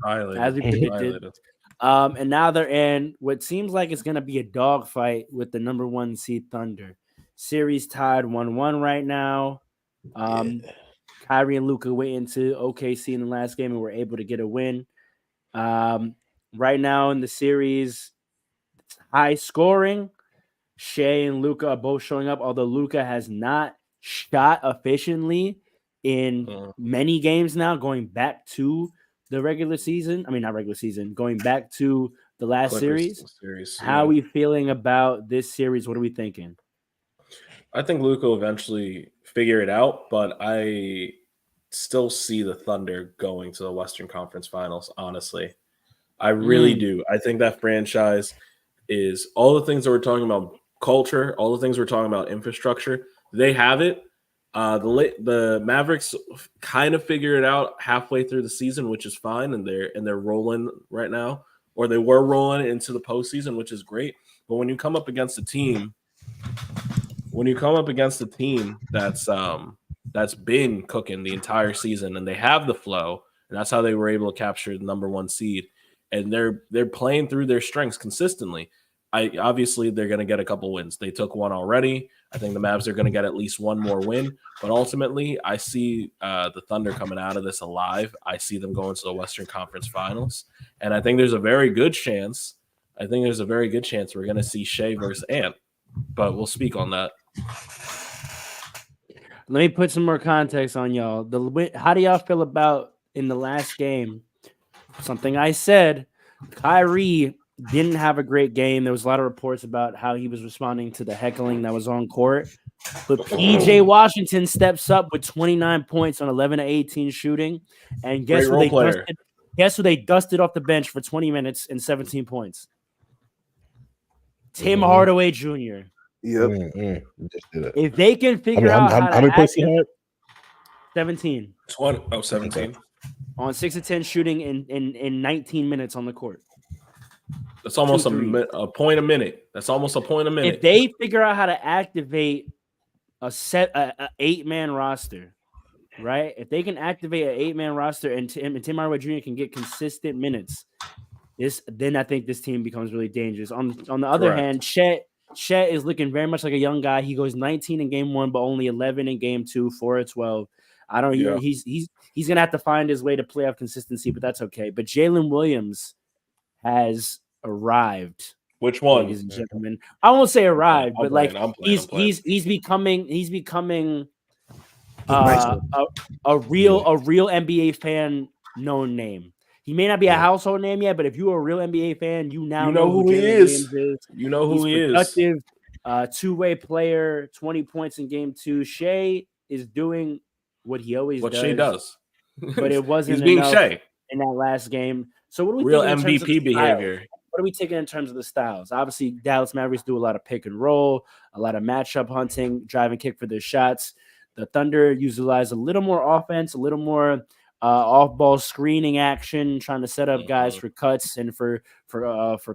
And now they're in what seems like it's going to be a dogfight with the number 1 seed Thunder. Series tied 1-1 right now. Kyrie and Luka went into OKC in the last game and were able to get a win. Right now in the series, it's high scoring. Shea and Luka are both showing up, although Luka has not shot efficiently in many games now, going back to the regular season. I mean, not regular season, going back to the last series. How are we feeling about this series? What are we thinking? I think Luka will eventually figure it out, but I still see the Thunder going to the Western Conference Finals, honestly. I really do. I think that franchise is all the things that we're talking about, culture, all the things we're talking about, infrastructure, they have it. The Mavericks kind of figure it out halfway through the season, which is fine, and they're rolling right now, or they were rolling into the postseason, which is great. But when you come up against a team, that's been cooking the entire season, and they have the flow, and that's how they were able to capture the number 1 seed, and they're playing through their strengths consistently. Obviously they're going to get a couple wins. They took one already. I think the Mavs are going to get at least one more win. But ultimately, I see the Thunder coming out of this alive. I see them going to the Western Conference Finals. And I think there's a very good chance. we're going to see Shea versus Ant. But we'll speak on that. Let me put some more context on y'all. How do y'all feel about in the last game? Something I said, Kyrie didn't have a great game. There was a lot of reports about how he was responding to the heckling that was on court. But PJ Washington steps up with 29 points on 11 to 18 shooting. And guess who they dusted off the bench for 20 minutes and 17 points? Tim Hardaway Jr. Yep. If they can figure out how many points he had? 17. 17. On 6 of 10 shooting in 19 minutes on the court. That's almost 2 a point a minute. That's almost a point a minute. If they figure out how to activate a 8-man roster, right? If they can activate an 8-man roster and Tim Hardaway Jr. can get consistent minutes, then I think this team becomes really dangerous. On the other hand, Chet is looking very much like a young guy. He goes 19 in game 1, but only 11 in game 2, 4 of 12. I don't. Yeah. He's gonna have to find his way to playoff consistency, but that's okay. But Jalen Williams has arrived. Which one, ladies and gentlemen? I won't say arrived, but like he's becoming a real NBA fan known name. He may not be a household name yet, but if you're a real NBA fan, you now know who he is. You know who he is. Productive, two-way player, 20 points in game 2. Shea is doing what he always does. What Shea does. But it wasn't He's being enough Shea in that last game. So what do we real think in MVP behavior? What are we taking in terms of the styles? Obviously, Dallas Mavericks do a lot of pick and roll, a lot of matchup hunting, drive and kick for their shots. The Thunder utilize a little more offense, a little more off-ball screening action, trying to set up guys for cuts and for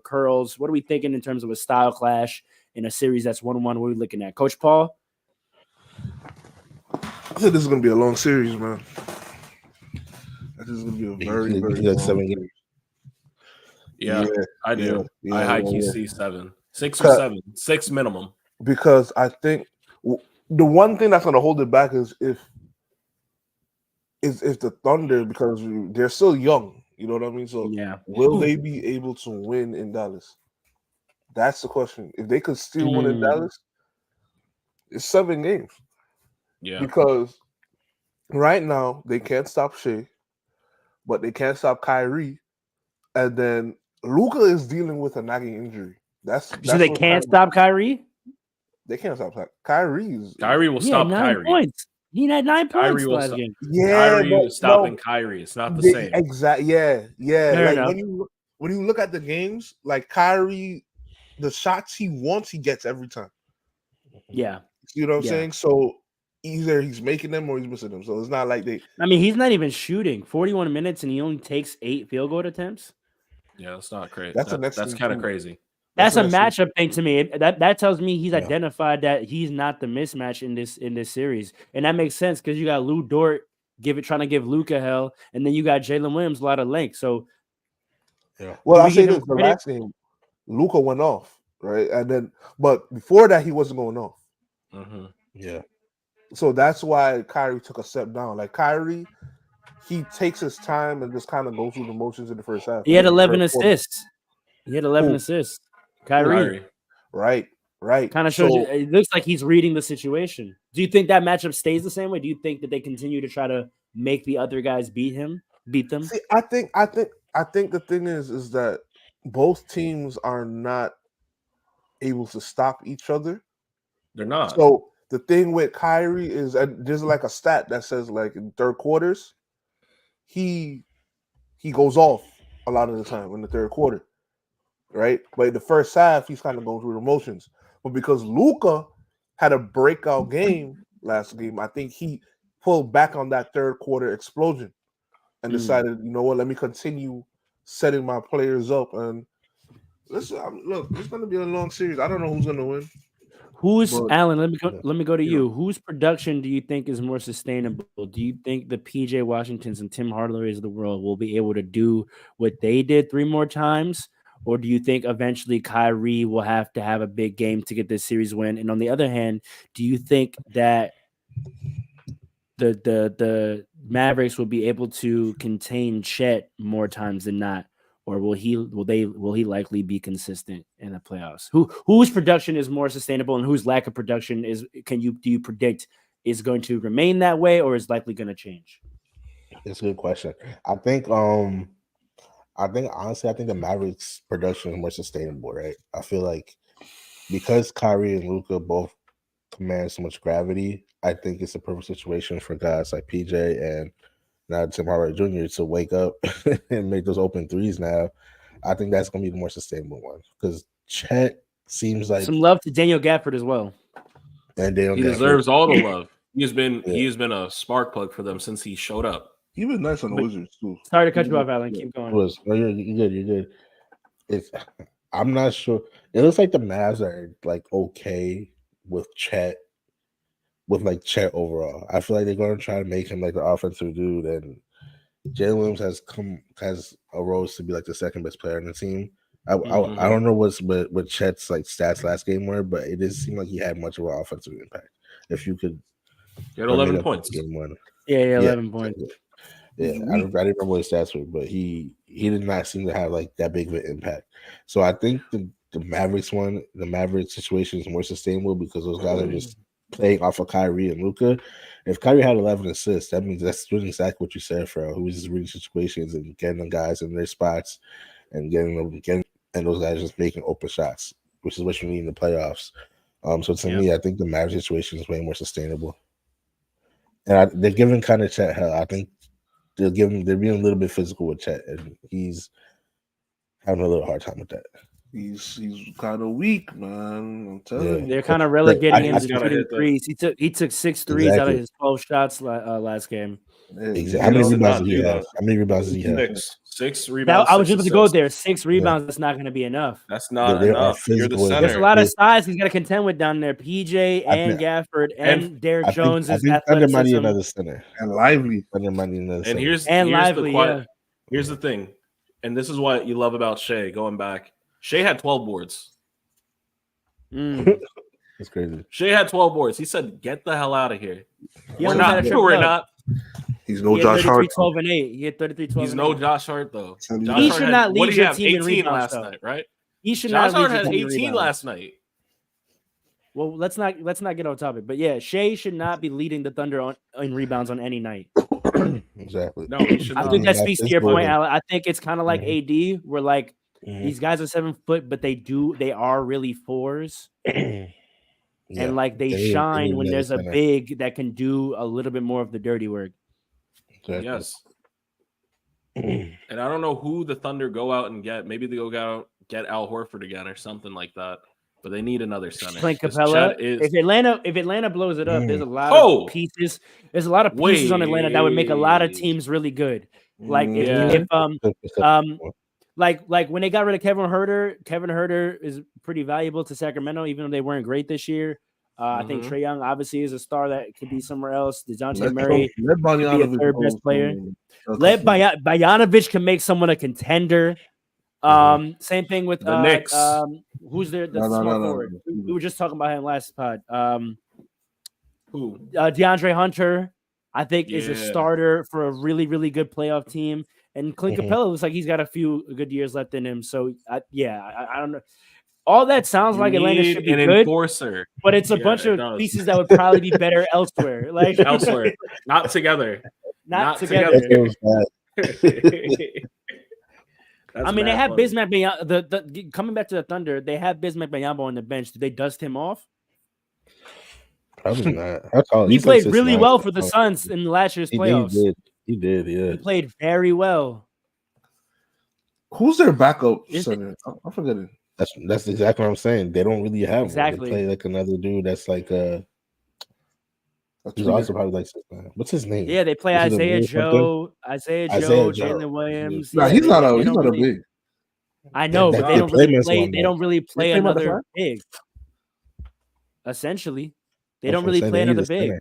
curls. What are we thinking in terms of a style clash in a series that's 1-1? What are we looking at, Coach Paul? I think this is going to be a long series, man. I think this is going to be a very long 7 games. Yeah, I do. Yeah, I high key see 7, 6 or 7, 6 minimum. Because I think the one thing that's going to hold it back is if the Thunder, because they're still young, you know what I mean? So will they be able to win in Dallas? That's the question. If they could still win in Dallas, it's 7 games. Yeah. Because right now they can't stop Shea, but they can't stop Kyrie, and then Luka is dealing with a nagging injury. That's so they can't stop Kyrie. They can't stop Kyrie. Kyrie will stop 9 Kyrie. Points. He had 9 points last game. Yeah, Kyrie is stopping Kyrie. It's not the same. Exactly. Yeah. Fair like enough. when you look at the games, like Kyrie, the shots he wants, he gets every time. Yeah. You know what I'm saying? So either he's making them or he's missing them. So it's not like they. I mean, he's not even shooting 41 minutes and he only takes 8 field goal attempts. Yeah, that's not crazy. That's kind of crazy. That's a matchup thing to me. That tells me he's identified that he's not the mismatch in this series, and that makes sense because you got Lou Dort trying to give Luka hell, and then you got Jalen Williams a lot of length. So, well, I say this: the last game, Luka went off, right, and then but before that he wasn't going off. Mm-hmm. Yeah. So that's why Kyrie took a step down. Like Kyrie, he takes his time and just kind of goes through the motions in the first half. He had 11 assists. He had 11 assists. Kyrie. Right. Kind of shows you. It looks like he's reading the situation. Do you think that matchup stays the same way? Do you think that they continue to try to make the other guys beat them? See, I think the thing is that both teams are not able to stop each other. They're not. So the thing with Kyrie is, and there's like a stat that says like in third quarters, he goes off a lot of the time in the third quarter. Right, but in the first half, he's kind of going through the motions. But because Luka had a breakout game last game, I think he pulled back on that third quarter explosion and decided, you know what, let me continue setting my players up. And listen, look, it's going to be a long series. I don't know who's going to win. Alan? Let me go to you. Whose production do you think is more sustainable? Do you think the PJ Washingtons and Tim Hardaway's of the world will be able to do what they did 3 more times? Or do you think eventually Kyrie will have to have a big game to get this series win? And on the other hand, do you think that the Mavericks will be able to contain Chet more times than not? Or will he likely be consistent in the playoffs? Whose production is more sustainable and whose lack of production do you predict is going to remain that way or is likely going to change? It's a good question. I think honestly, the Mavericks production is more sustainable, right? I feel like because Kyrie and Luka both command so much gravity, I think it's a perfect situation for guys like PJ and now Tim Hardaway Jr. to wake up and make those open threes now. I think that's going to be the more sustainable one because Chet seems like some love to Daniel Gafford as well. And Daniel he Gafford. deserves all the love. He has been a spark plug for them since he showed up. He was nice on the Wizards too. Sorry to cut you off, Alan. Keep going. You're good. You're good. I'm not sure. It looks like the Mavs are like okay with Chet, with like Chet overall. I feel like they're going to try to make him like the offensive dude, and Jalen Williams has arose to be like the second best player on the team. I don't know what Chet's like stats last game were, but it didn't seem like he had much of an offensive impact. If you could, he had 11 points. Game one. Yeah, 11 points. Yeah, I didn't remember what his stats were, but he did not seem to have like that big of an impact. So I think the Mavericks situation is more sustainable because those guys are just playing off of Kyrie and Luka. If Kyrie had 11 assists, that means that's doing exactly what you said, Fro. Who was just reading situations and getting the guys in their spots and getting and those guys just making open shots, which is what you need in the playoffs. So to me, I think the Mavericks situation is way more sustainable. And they're giving kind of Chet hell. I think they're being a little bit physical with Chet, and he's having a little hard time with that. He's kind of weak, man. I'm telling you. They're kind of relegating him to shooting threes. He took 6 threes out of his 12 shots last game. Exactly. How many rebounds did he have? How many rebounds did he have? 6 rebounds. I was just about to go there. 6 rebounds. That's not going to be enough. That's not enough. You're the center. There's a lot of size he's got to contend with down there. PJ and Gafford and Derek Jones is athleticism. Another center and Lively. And here's Lively. Here's the thing, and this is what you love about Shea. Going back, Shea had 12 boards. That's crazy. Shea had 12 boards. He said, "Get the hell out of here." We're not. He's no Josh Hart. 12 and 8. He had 33, 12. He's no Josh Hart though. He should not lead your team in rebounds last night, right? He should Josh not. Hart had 18 last night. Well, let's not get off topic. But yeah, Shea should not be leading the Thunder in rebounds on any night. Exactly. No, he should not. I think that speaks to your point, Alan. I think it's kind of like AD, where like these guys are 7 foot, but they are really 4s. And like they shine when there's a big that can do a little bit more of the dirty work. Exactly. Yes. And I don't know who the Thunder go out and get. Maybe they go out get Al Horford again or something like that. But they need another center. Clint Capella. If Atlanta blows it up, there's a lot of pieces. There's a lot of pieces on Atlanta that would make a lot of teams really good. Like like when they got rid of Kevin Huerter is pretty valuable to Sacramento, even though they weren't great this year. I think Trae Young obviously is a star that could be somewhere else. DeJounte Murray could be a third best player. Bogdanović can make someone a contender. Same thing with the Knicks. Who's there? The small forward. We were just talking about him last pod. Who? DeAndre Hunter, I think, is a starter for a really, really good playoff team. And Clint Capella looks like he's got a few good years left in him. So I don't know. All that sounds like Atlanta should be good, enforcer, but it's a bunch of pieces that would probably be better elsewhere. Like elsewhere, not together. Not together. I mean, they have Bismack Biyombo. Coming back to the Thunder, they have Bismack Biyombo on the bench. Did they dust him off? Probably not. He played really well for the Suns in last year's playoffs. He did. Yeah. He played very well. Who's their backup center? I'm forgetting. That's exactly what I'm saying. They don't really have one. They play like another dude that's like he's also probably like what's his name? Yeah, they play Isaiah Joe, Jalen Williams. Nah, he's not a big. I know, but they don't really play another big. Essentially, they don't really play another big.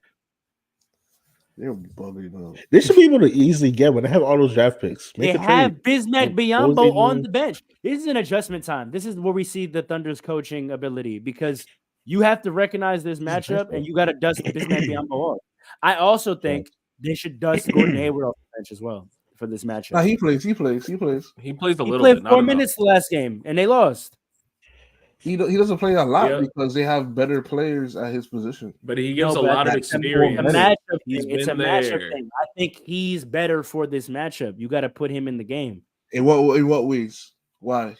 They're bugging up. They should be able to easily get when they have all those draft picks. They have Bismack Biyombo on the bench. This is an adjustment time. This is where we see the Thunder's coaching ability because you have to recognize this matchup and you got to dust Bismack Biyombo off. I also think they should dust Gordon Hayward off the bench as well for this matchup. Nah, he plays a little bit. He played 4 minutes minutes the last game and they lost. He doesn't play a lot because they have better players at his position. But he gives a lot of experience. It's a matchup thing. I think he's better for this matchup. You got to put him in the game. In what ways? Why?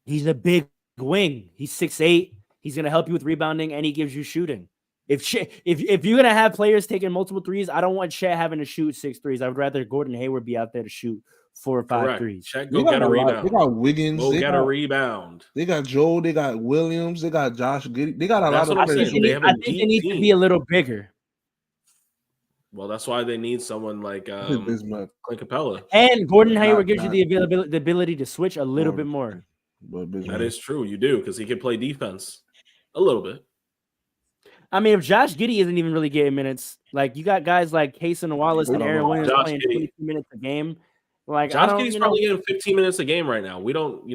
He's a big wing. He's 6'8". He's going to help you with rebounding, and he gives you shooting. If you're going to have players taking multiple threes, I don't want Chet having to shoot 6 threes. I would rather Gordon Hayward be out there to shoot 4 or 5 threes. Chet, go get a rebound. They got Wiggins. Go get a rebound. They got Joe. They got Williams. They got Josh Giddey. They got a lot of players. I think they need to be a little bigger. Well, that's why they need someone like Bismack. Clint Capella. And Gordon Hayward gives not- you the ability to switch a little bit more. But That is true. You do, because he can play defense a little bit. I mean, if Josh Giddey isn't even really getting minutes, like you got guys like Kaysen Wallace and Aaron Williams Josh playing Giddey. 22 minutes a game. Like Josh Giddey's probably getting 15 minutes a game right now. We don't,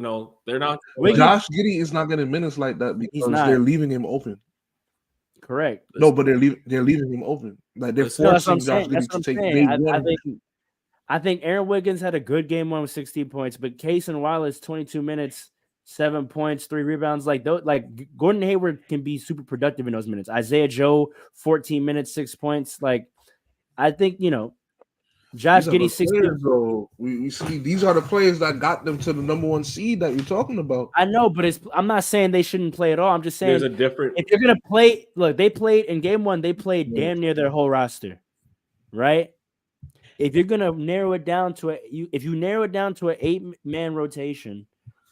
they're not. Josh Giddey is not getting minutes like that because they're leaving him open. Correct. No, but they're leaving him open. Like they're forcing Josh Giddey to take day one. I think Aaron Wiggins had a good game one with 16 points, but Kaysen Wallace 22 minutes, 7 points, 3 rebounds. Like Gordon Hayward can be super productive in those minutes. Isaiah Joe 14 minutes, 6 points. Like I think Josh Giddey 16. We see these are the players that got them to the number 1 seed that you're talking about. I know, but I'm not saying they shouldn't play at all. I'm just saying there's a different. If you're gonna play, look, they played in game 1. They played damn near their whole roster, right? If you're gonna narrow it down to an 8-man rotation,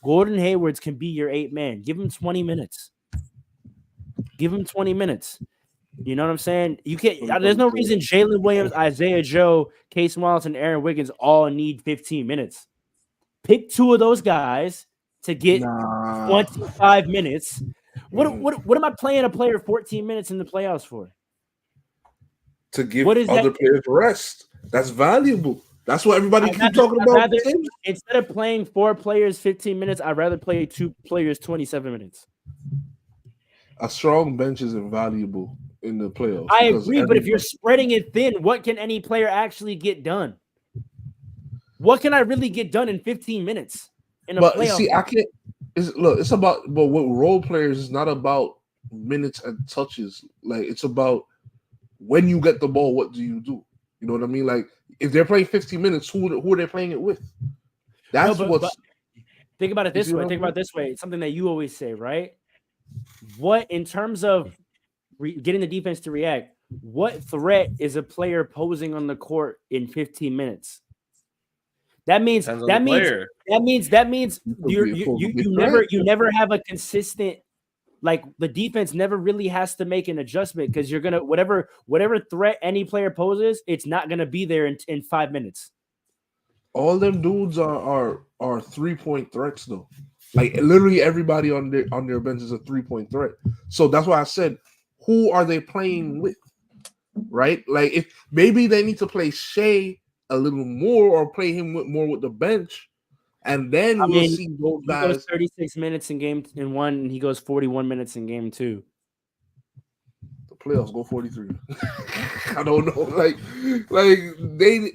Gordon Hayward's can be your 8-man. Give him 20 minutes. Give him 20 minutes. You know what I'm saying? You can't. There's no reason Jalen Williams, Isaiah Joe, Kaysen Wallace, and Aaron Wiggins all need 15 minutes. Pick 2 of those guys to get 25 minutes. What am I playing a player 14 minutes in the playoffs for? To give other players rest. That's valuable. That's what everybody keeps talking about. Instead of playing 4 players 15 minutes, I'd rather play 2 players 27 minutes. A strong bench is invaluable in the playoffs. I agree, but if you're spreading it thin, what can any player actually get done? What can I really get done in 15 minutes in a playoff? See, I can't. It's about, but with role players, it's not about minutes and touches. Like it's about when you get the ball, what do? You know what I mean? Like if they're playing 15 minutes, who are they playing it with? That's but think about it this way. Think about it this way. It's something that you always say, right? What in terms of getting the defense to react? What threat is a player posing on the court in 15 minutes? That means you never have a consistent, like the defense never really has to make an adjustment because you're gonna whatever threat any player poses, it's not gonna be there in 5 minutes. All them dudes are 3-point threats though. Like literally everybody on their bench is a 3-point threat. So that's why I said, who are they playing with? Right? Like if maybe they need to play Shea a little more or play him more with the bench, and then we'll see those guys. He goes 36 minutes in game in 1, and he goes 41 minutes in game 2. The playoffs go 43. I don't know, like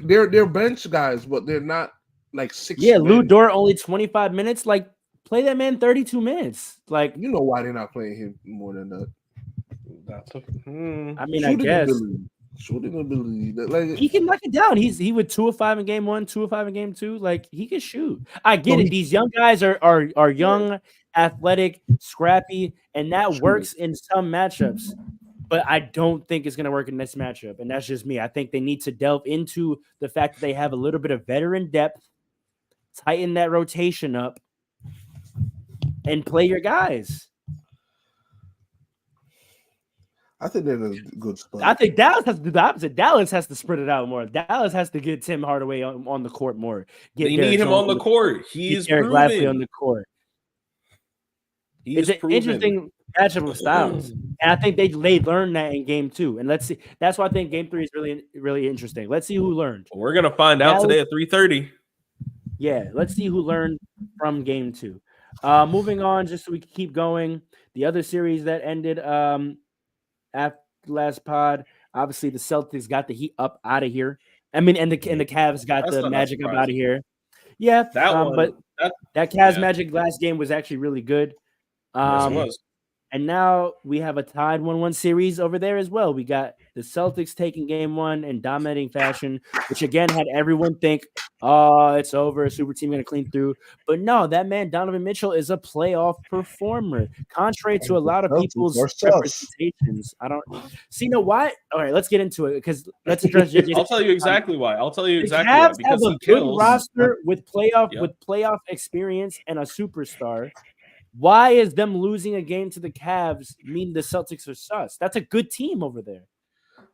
they're bench guys, but they're not like 6. Yeah, Lou Dort only 25 minutes. Like play that man 32 minutes. Like you know why they're not playing him more than that. I mean, I guess. Shooting ability, like he can knock it down. He would 2 of 5 in game 1, 2 of 5 in game 2. Like he can shoot. I get it. These young guys are young, athletic, scrappy, and that works in some matchups. But I don't think it's gonna work in this matchup, and that's just me. I think they need to delve into the fact that they have a little bit of veteran depth, tighten that rotation up, and play your guys. I think they're in a good spot. I think Dallas has to do the opposite. Dallas has to spread it out more. Dallas has to get Tim Hardaway on the court more. They need him on the court. He's proven on the court. It's an interesting matchup of styles, and I think they learned that in game 2. And let's see. That's why I think game 3 is really, really interesting. Let's see who learned. We're gonna find out today at 3:30. Yeah, let's see who learned from game 2. Moving on, just so we can keep going. The other series that ended after last pod, obviously the Celtics got the Heat up out of here. I mean, and the Cavs got the Magic up out of here. Yeah, but that Cavs Magic last game was actually really good. Yes, it was. And now we have a tied 1-1 series over there as well. We got the Celtics taking game 1 in dominating fashion, which again had everyone think, oh, it's over. Super team going to clean through. But no, that man, Donovan Mitchell, is a playoff performer, contrary to a lot of people's representations. I don't see why. All right, let's get into it because let's address. I'll tell you exactly why. The Cavs have a good roster with playoff experience and a superstar. Why is them losing a game to the Cavs mean the Celtics are sus? That's a good team over there.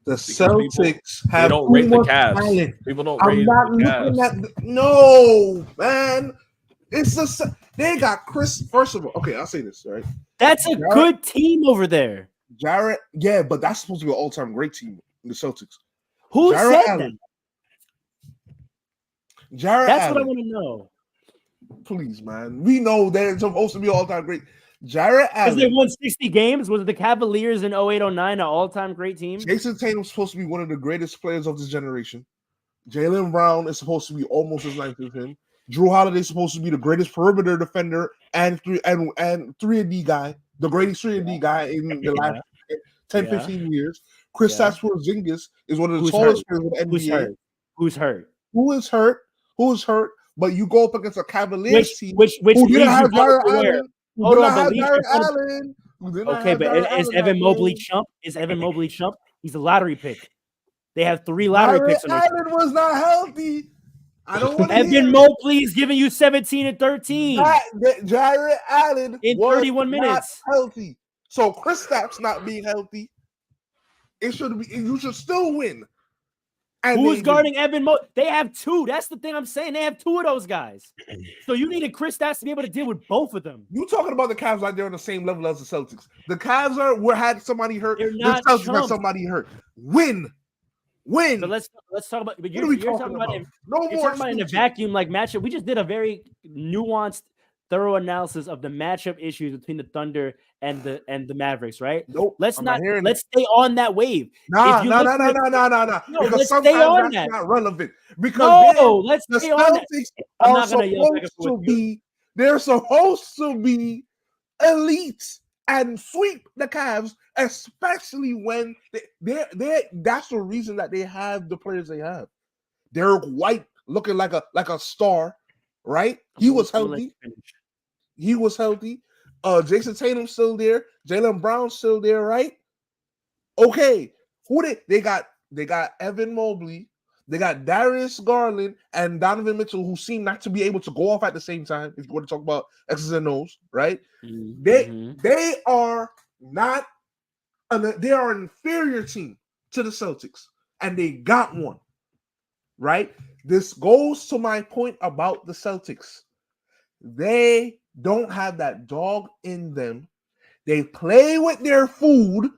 The Celtics have don't too rate the much Cavs. talent. People don't I'm rate not the looking Cavs. at no, man. It's the they got Chris. First of all, okay, I'll say this, right? That's a good team over there. Jarrett, yeah, but that's supposed to be an all-time great team in the Celtics. Who Jarrett said Allen. that? Jarrett That's Allen. what I want to know. Please, man. We know they're supposed to be all-time great. Jarrett Because they Allen. won 60 games. Was it the Cavaliers in 08-09 an all-time great team? Jason Tatum's supposed to be one of the greatest players of this generation. Jaylen Brown is supposed to be almost as nice as him. Drew Holiday is supposed to be the greatest perimeter defender and 3-and-D guy, the greatest 3-and-D guy in the last 10, 15 years. Kristaps Porzingis is one of the tallest players in the NBA. Who's hurt? Who is hurt? But you go up against a Cavaliers team which who didn't have Jarrett Allen. Allen. Hold on, but Okay, but is Evan Mobley chump? Is Evan Mobley chump? He's a lottery pick. They have 3 lottery picks. Jarrett Allen was not healthy. I don't want to Evan Mobley is giving you 17 and 13. Jarrett Allen in 31 minutes. Not healthy. So Kristaps not being healthy, you should still win. And who's guarding Evan Mobley? They have 2. That's the thing I'm saying. They have 2 of those guys. So you needed Kristaps to be able to deal with both of them. You talking about the Cavs like they're on the same level as the Celtics. The Cavs had somebody hurt. They're The not Celtics chumps. had somebody hurt. Win. So let's talk about. But you're talking about in a vacuum like matchup. We just did a very nuanced, thorough analysis of the matchup issues between the Thunder and the Mavericks. Right? Nope. Let's stay on that wave. No. Because Because let's stay on that's that. not relevant. Because let's the stay on that. Celtics I'm are not gonna yell back and supposed forth. to be. They're supposed to be elite and sweep the Cavs, especially when they're that's the reason that they have the players they have. Derek White looking like a star, right? He was healthy. Jason Tatum's still there. Jaylen Brown's still there, right? Okay. They got Evan Mobley. They got Darius Garland and Donovan Mitchell, who seem not to be able to go off at the same time. If you want to talk about X's and O's, right? Mm-hmm. They are not. They are an inferior team to the Celtics, and they got one, right? This goes to my point about the Celtics. They don't have that dog in them. They play with their food.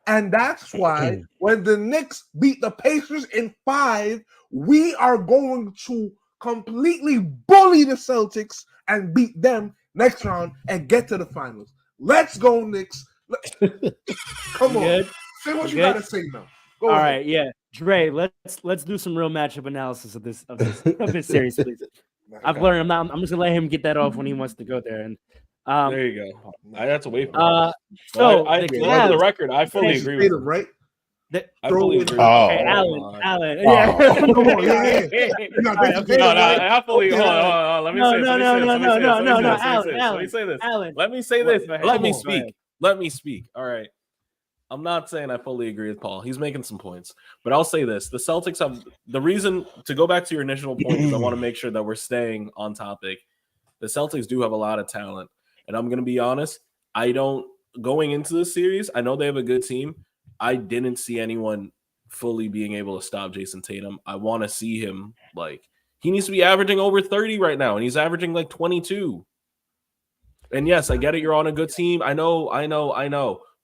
And that's why when the Knicks beat the Pacers in 5, we are going to completely bully the Celtics and beat them next round and get to the finals. Let's go, Knicks. Come on. Good? Say what you got to say now. Go All ahead. right, yeah. Dre, let's do some real matchup analysis of this series, please. I've learned I'm just gonna let him get that off when he wants to go there. And there you go. I have to wait for that. So for the record, I fully agree with him. Right? I fully agree. Okay, Allen. Yeah. Come on, yeah. I fully. Hold on. Let me say this. Let me speak. All right. I'm not saying I fully agree with Paul. He's making some points, but I'll say this: the Celtics have the reason to go back to your initial point is I want to make sure that we're staying on topic. The Celtics do have a lot of talent, and I'm going to be honest. Going into this series, I know they have a good team. I didn't see anyone fully being able to stop Jason Tatum. I want to see him he needs to be averaging over 30 right now, and he's averaging 22. And yes, I get it. You're on a good team. I know.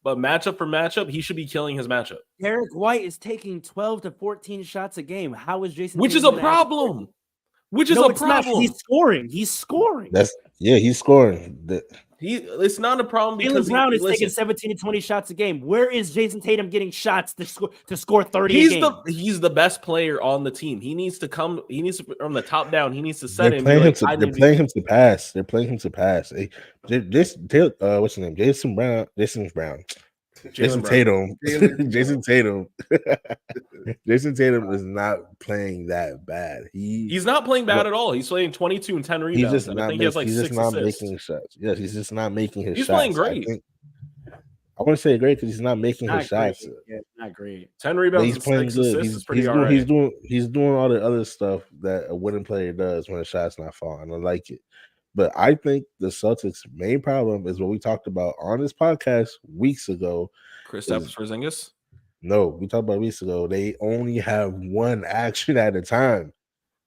But matchup for matchup, he should be killing his matchup. Derek White is taking 12 to 14 shots a game. How is Jason? Which is a problem. He's scoring. He's scoring. He's scoring. It's not a problem because Brown is taking 17 to 20 shots a game. Where is Jason Tatum getting shots to score 30 a game? He's the best player on the team. He needs to come. He needs to from the top down. He needs to set him. They're playing him to pass. They're playing him to pass. What's his name? Jason Tatum. Jason Tatum is not playing that bad. He's not playing bad at all. He's playing 22 and 10 rebounds. I think he has 6 assists. Making shots. Yes, he's just not making his shots. He's playing great. I want to say great because he's not making his shots. Yeah, not great. 10 rebounds. He's playing good. He's doing all the other stuff that a winning player does when a shot's not falling. I like it. But I think the Celtics' main problem is what we talked about on this podcast weeks ago. Kristaps Porzingis? No, we talked about weeks ago. They only have one action at a time.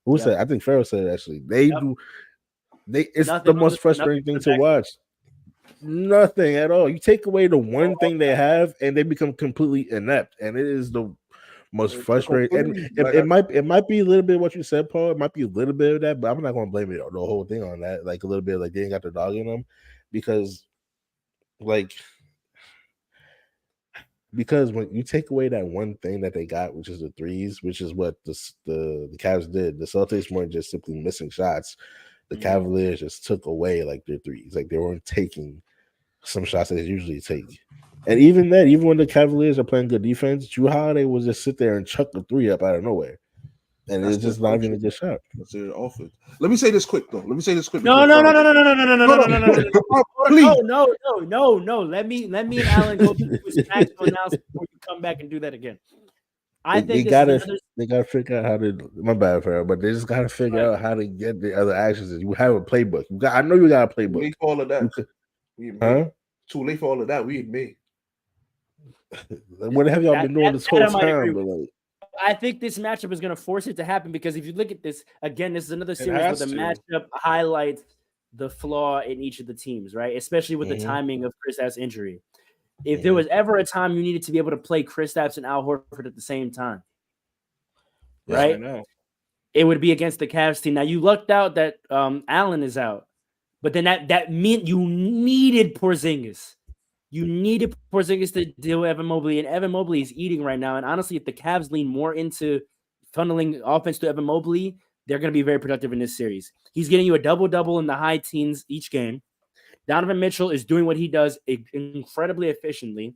Who said? I think Farrell said it, actually. They do. It's Nothing the most frustrating thing to watch. Nothing at all. You take away the one thing they have, and they become completely inept. And it is the most frustrating. And it might be a little bit what you said, Paul. It might be a little bit of that, but I'm not going to blame it the whole thing on that. Like a little bit, like they ain't got the dog in them, because when you take away that one thing that they got, which is the threes, which is what the Cavs did. The Celtics weren't just simply missing shots. The Cavaliers just took away like their threes. Like they weren't taking some shots that they usually take. And even then, even when the Cavaliers are playing good defense, Drew Holiday will just sit there and chuck the three up out of nowhere. And it's just not even a good shot. That's their offense. Let me say this quick, though. No. Let me and Alan go through his tactical analysis before you come back and do that again. They gotta figure out how to. My bad, Farrell, but they just gotta figure out how to get the other actions. You have a playbook. I know you got a playbook. Too late for all of that. Too late for all of that. We ain't made. What have y'all been doing this whole time? I think this matchup is going to force it to happen, because if you look at this again, this is another series where the matchup highlights the flaw in each of the teams, right? Especially with the timing of Kristaps' injury. If there was ever a time you needed to be able to play Kristaps and Al Horford at the same time, right? It would be against the Cavs team. Now you lucked out that Allen is out, but then that meant you needed Porzingis. You needed Porzingis to deal with Evan Mobley, and Evan Mobley is eating right now. And honestly, if the Cavs lean more into funneling offense to Evan Mobley, they're going to be very productive in this series. He's getting you a double-double in the high teens each game. Donovan Mitchell is doing what he does incredibly efficiently.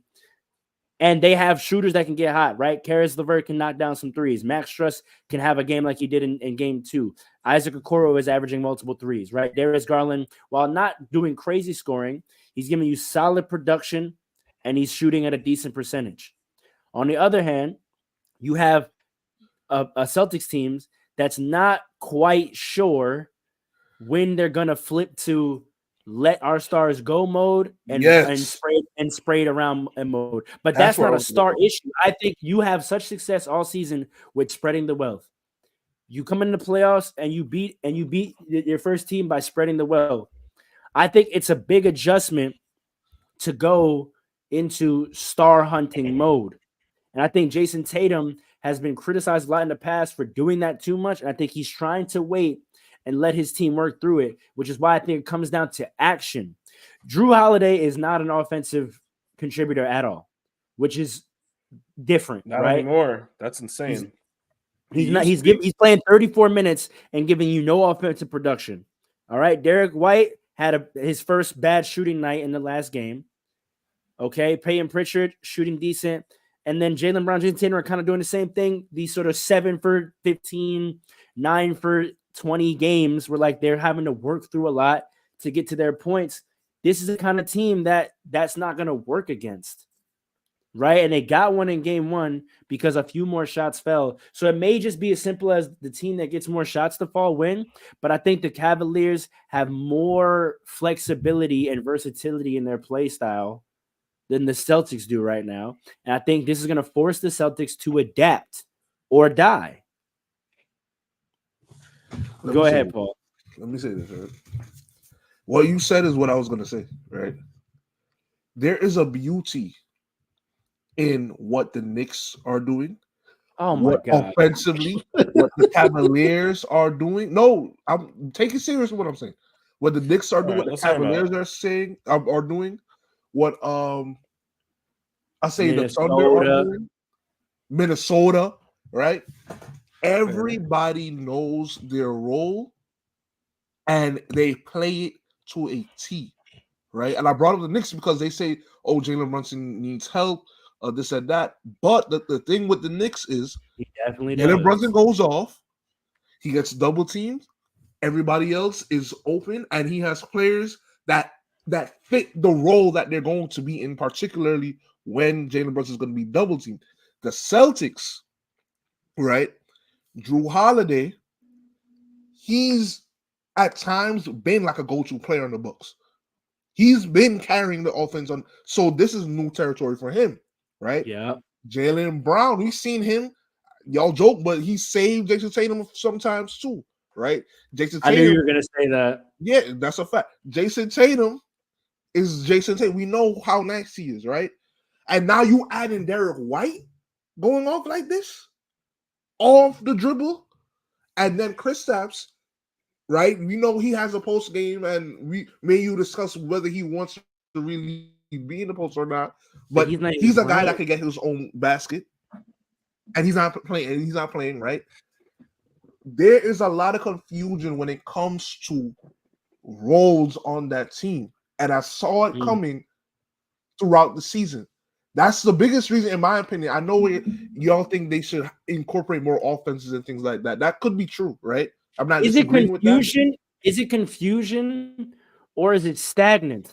And they have shooters that can get hot, right? Karis LeVert can knock down some threes. Max Struss can have a game like he did in game 2. Isaac Okoro is averaging multiple threes, right? Darius Garland, while not doing crazy scoring, he's giving you solid production, and he's shooting at a decent percentage. On the other hand, you have a Celtics team that's not quite sure when they're going to flip to let our stars go mode and spray it around mode. But that's not a star issue. I think you have such success all season with spreading the wealth. You come in the playoffs and you beat your first team by spreading the wealth. I think it's a big adjustment to go into star hunting mode. And I think Jason Tatum has been criticized a lot in the past for doing that too much. And I think he's trying to wait and let his team work through it, which is why I think it comes down to action. Drew Holiday is not an offensive contributor at all, which is different, not right? anymore. That's insane. He's playing 34 minutes and giving you no offensive production. All right. Derek White had his first bad shooting night in the last game. Okay. Peyton Pritchard shooting decent. And then Jaylen Brown, Jason Tatum are kind of doing the same thing. These sort of 7 for 15, 9 for 20 games where like they're having to work through a lot to get to their points. This is the kind of team that's not going to work against, right? And they got one in game 1 because a few more shots fell. So it may just be as simple as the team that gets more shots to fall win, but I think the Cavaliers have more flexibility and versatility in their play style than the Celtics do right now. And I think this is going to force the Celtics to adapt or die. Go ahead, Paul. Let me say this, right? What you said is what I was going to say, right? There is a beauty in what the Knicks are doing. Oh, my God. Offensively, what the Cavaliers are doing. No, I'm taking serious what I'm saying. What the Knicks are doing, what the Cavaliers are doing. What I say the Thunder are doing. Minnesota, right? Everybody knows their role and they play it to a T, right? And I brought up the Knicks because they say, oh, Jalen Brunson needs help, this and that. But the thing with the Knicks is he definitely Jalen Brunson goes off, he gets double teamed, everybody else is open, and he has players that fit the role that they're going to be in, particularly when Jalen Brunson is going to be double teamed. The Celtics, right? Drew Holiday, he's at times been like a go-to player in the books. He's been carrying the offense on. So this is new territory for him, right? Yeah. Jaylen Brown, we've seen him. Y'all joke, but he saved Jason Tatum sometimes too, right? Jason I knew Tatum, you were gonna say that. yeah, that's a fact. Jason Tatum is Jason Tatum. We know how nice he is, right? And now you add in Derek White going off like this, off the dribble, and then Kristaps, right? We know he has a post game, and you discuss whether he wants to really be in the post or not. But he's not even he's a guy playing. that can get his own basket, and he's not playing. And he's not playing, right? There is a lot of confusion when it comes to roles on that team, and I saw it coming throughout the season. That's the biggest reason, in my opinion. I know y'all think they should incorporate more offenses and things like that. That could be true, right? I'm not disagreeing with that. Is it confusion or is it stagnant?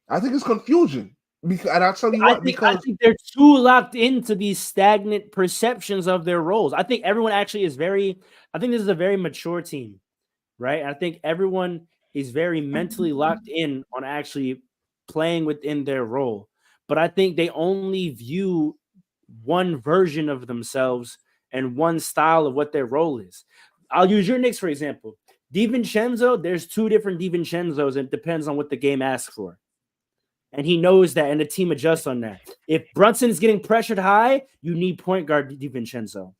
I think it's confusion. And I'll tell you what, I think they're too locked into these stagnant perceptions of their roles. I think everyone actually is I think this is a very mature team, right? I think everyone is very mentally locked in on actually playing within their role. But I think they only view one version of themselves and one style of what their role is. I'll use your Knicks, for example. DiVincenzo, there's two different DiVincenzos, and it depends on what the game asks for. And he knows that, and the team adjusts on that. If Brunson is getting pressured high, you need point guard DiVincenzo.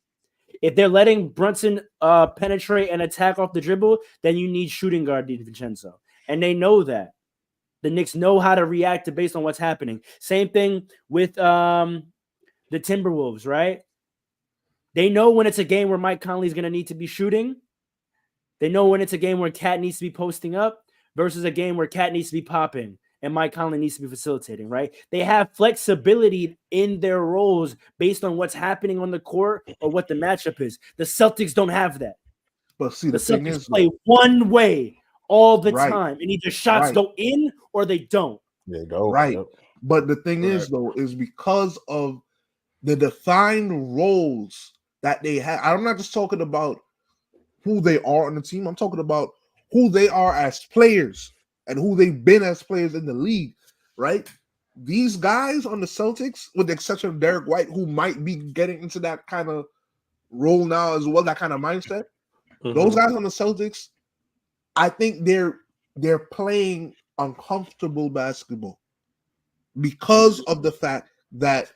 If they're letting Brunson penetrate and attack off the dribble, then you need shooting guard DiVincenzo. And they know that. The Knicks know how to react based on what's happening. Same thing with the Timberwolves, right? They know when it's a game where Mike Conley is going to need to be shooting. They know when it's a game where Cat needs to be posting up versus a game where Cat needs to be popping and Mike Conley needs to be facilitating, right? They have flexibility in their roles based on what's happening on the court or what the matchup is. The Celtics don't have that. But see, the Celtics thing is, play one way all the time, and either shots go in or they don't. They don't. Right. Yep. But the thing is, though, is because of the defined roles that they have. I'm not just talking about who they are on the team. I'm talking about who they are as players and who they've been as players in the league, right? These guys on the Celtics, with the exception of Derek White, who might be getting into that kind of role now as well, that kind of mindset. Those guys on the Celtics, I think they're playing uncomfortable basketball because of the fact that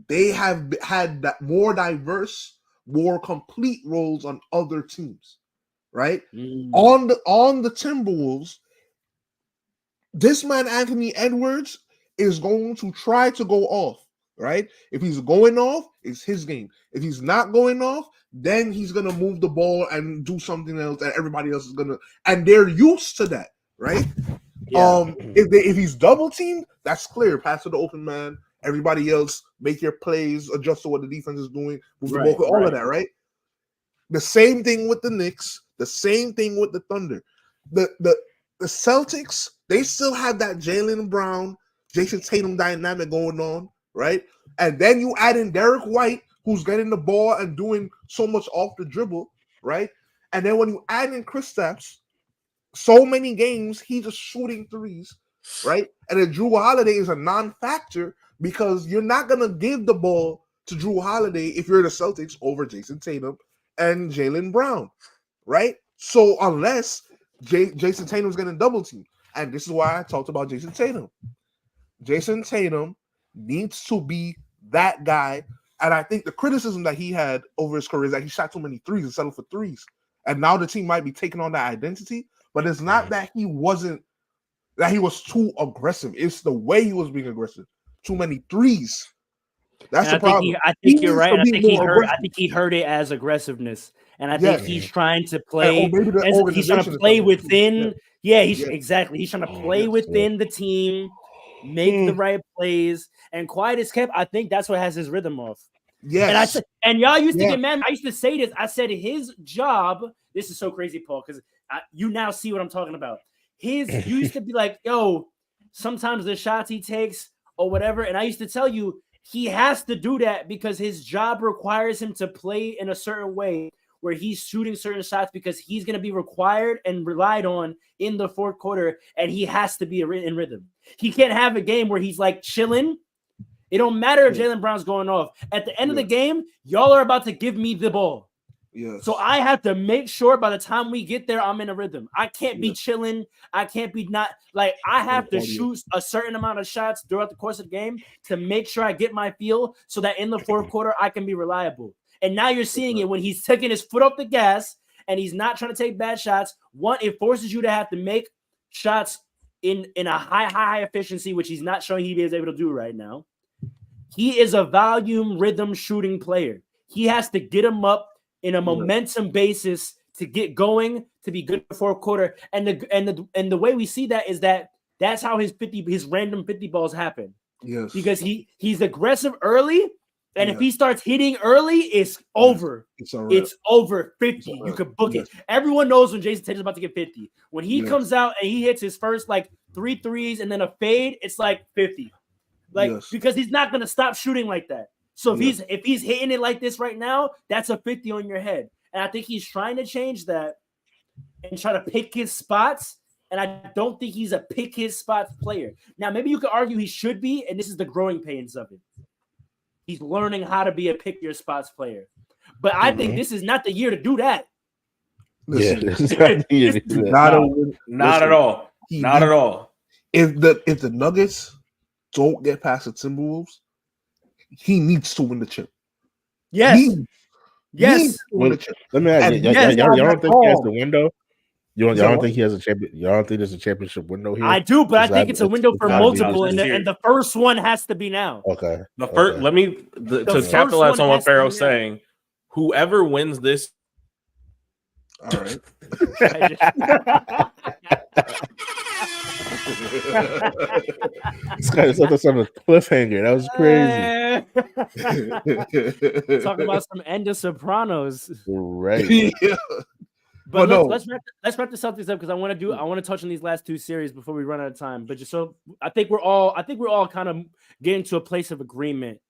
they have had that more diverse, more complete roles on other teams, right? On the Timberwolves, this man Anthony Edwards is going to try to go off, right? If he's going off, it's his game. If he's not going off, then he's gonna move the ball and do something else, and everybody else is gonna. And they're used to that, right? Yeah. If he's double teamed, that's clear. Pass to the open man. Everybody else make your plays, adjust to what the defense is doing, move the ball, all of that, right? The same thing with the Knicks. The same thing with the Thunder. The Celtics, they still have that Jaylen Brown, Jason Tatum dynamic going on, right? And then you add in Derek White, who's getting the ball and doing so much off the dribble, right? And then when you add in Kristaps, so many games he's just shooting threes, right? And then Drew Holiday is a non-factor because you're not gonna give the ball to Drew Holiday if you're the Celtics over Jason Tatum and Jaylen Brown, right? So unless Jason Tatum's getting double team, and this is why I talked about Jason Tatum. Jason Tatum needs to be that guy, and I think the criticism that he had over his career is that he shot too many threes and settled for threes, and now the team might be taking on that identity. But it's not that he was too aggressive. It's the way he was being aggressive. Too many threes. That's the problem. I think you're right. I think he heard it as aggressiveness, and I think he's trying to play. He's trying to play within. Exactly. He's trying to play within the team, make the right plays, and quiet as kept. I think that's what has his rhythm off. Yes. And y'all used to get mad. I used to say this. I said his job. This is so crazy, Paul, because you now see what I'm talking about. You used to be like, yo, sometimes the shots he takes or whatever, and I used to tell you he has to do that because his job requires him to play in a certain way where he's shooting certain shots because he's going to be required and relied on in the fourth quarter, and he has to be in rhythm. He can't have a game where he's like chilling It don't matter if Jaylen Brown's going off. At the end of the game, y'all are about to give me the ball. Yes. So I have to make sure by the time we get there, I'm in a rhythm. I can't be chilling. I can't be not like I have to shoot a certain amount of shots throughout the course of the game to make sure I get my feel so that in the fourth quarter I can be reliable. And now you're seeing it when he's taking his foot off the gas and he's not trying to take bad shots. One, it forces you to have to make shots in a high efficiency, which he's not showing he is able to do right now. He is a volume rhythm shooting player. He has to get him up in a momentum basis to get going, to be good in the fourth quarter. And the way we see that is that's how his random 50 balls happen. Yes. Because he's aggressive early, and if he starts hitting early, it's over. It's over 50. You could book it. Everyone knows when Jason Tatum's about to get 50. When he comes out and he hits his first like 3 threes and then a fade, it's like 50. Because he's not gonna stop shooting like that. So if he's hitting it like this right now, that's a 50 on your head. And I think he's trying to change that and try to pick his spots. And I don't think he's a pick his spots player. Now, maybe you could argue he should be, and this is the growing pains of it. He's learning how to be a pick your spots player. But I think this is not the year to do that. Listen, not at all. Not at all. If the Nuggets don't get past the Timberwolves, he needs to win the chip. Yes. Let me ask you, y'all don't think he has the window? Y'all don't think he has a champion? Y'all don't think there's a championship window here? I do, but I think it's a window for multiple, and the first one has to be now. Okay. The first, to capitalize on what Pharaoh's saying, whoever wins this. All right. This guy is on a cliffhanger. That was crazy. Talking about some End of Sopranos, right? But let's wrap the Celtics up because I want to touch on these last two series before we run out of time. But just so I think we're all kind of getting to a place of agreement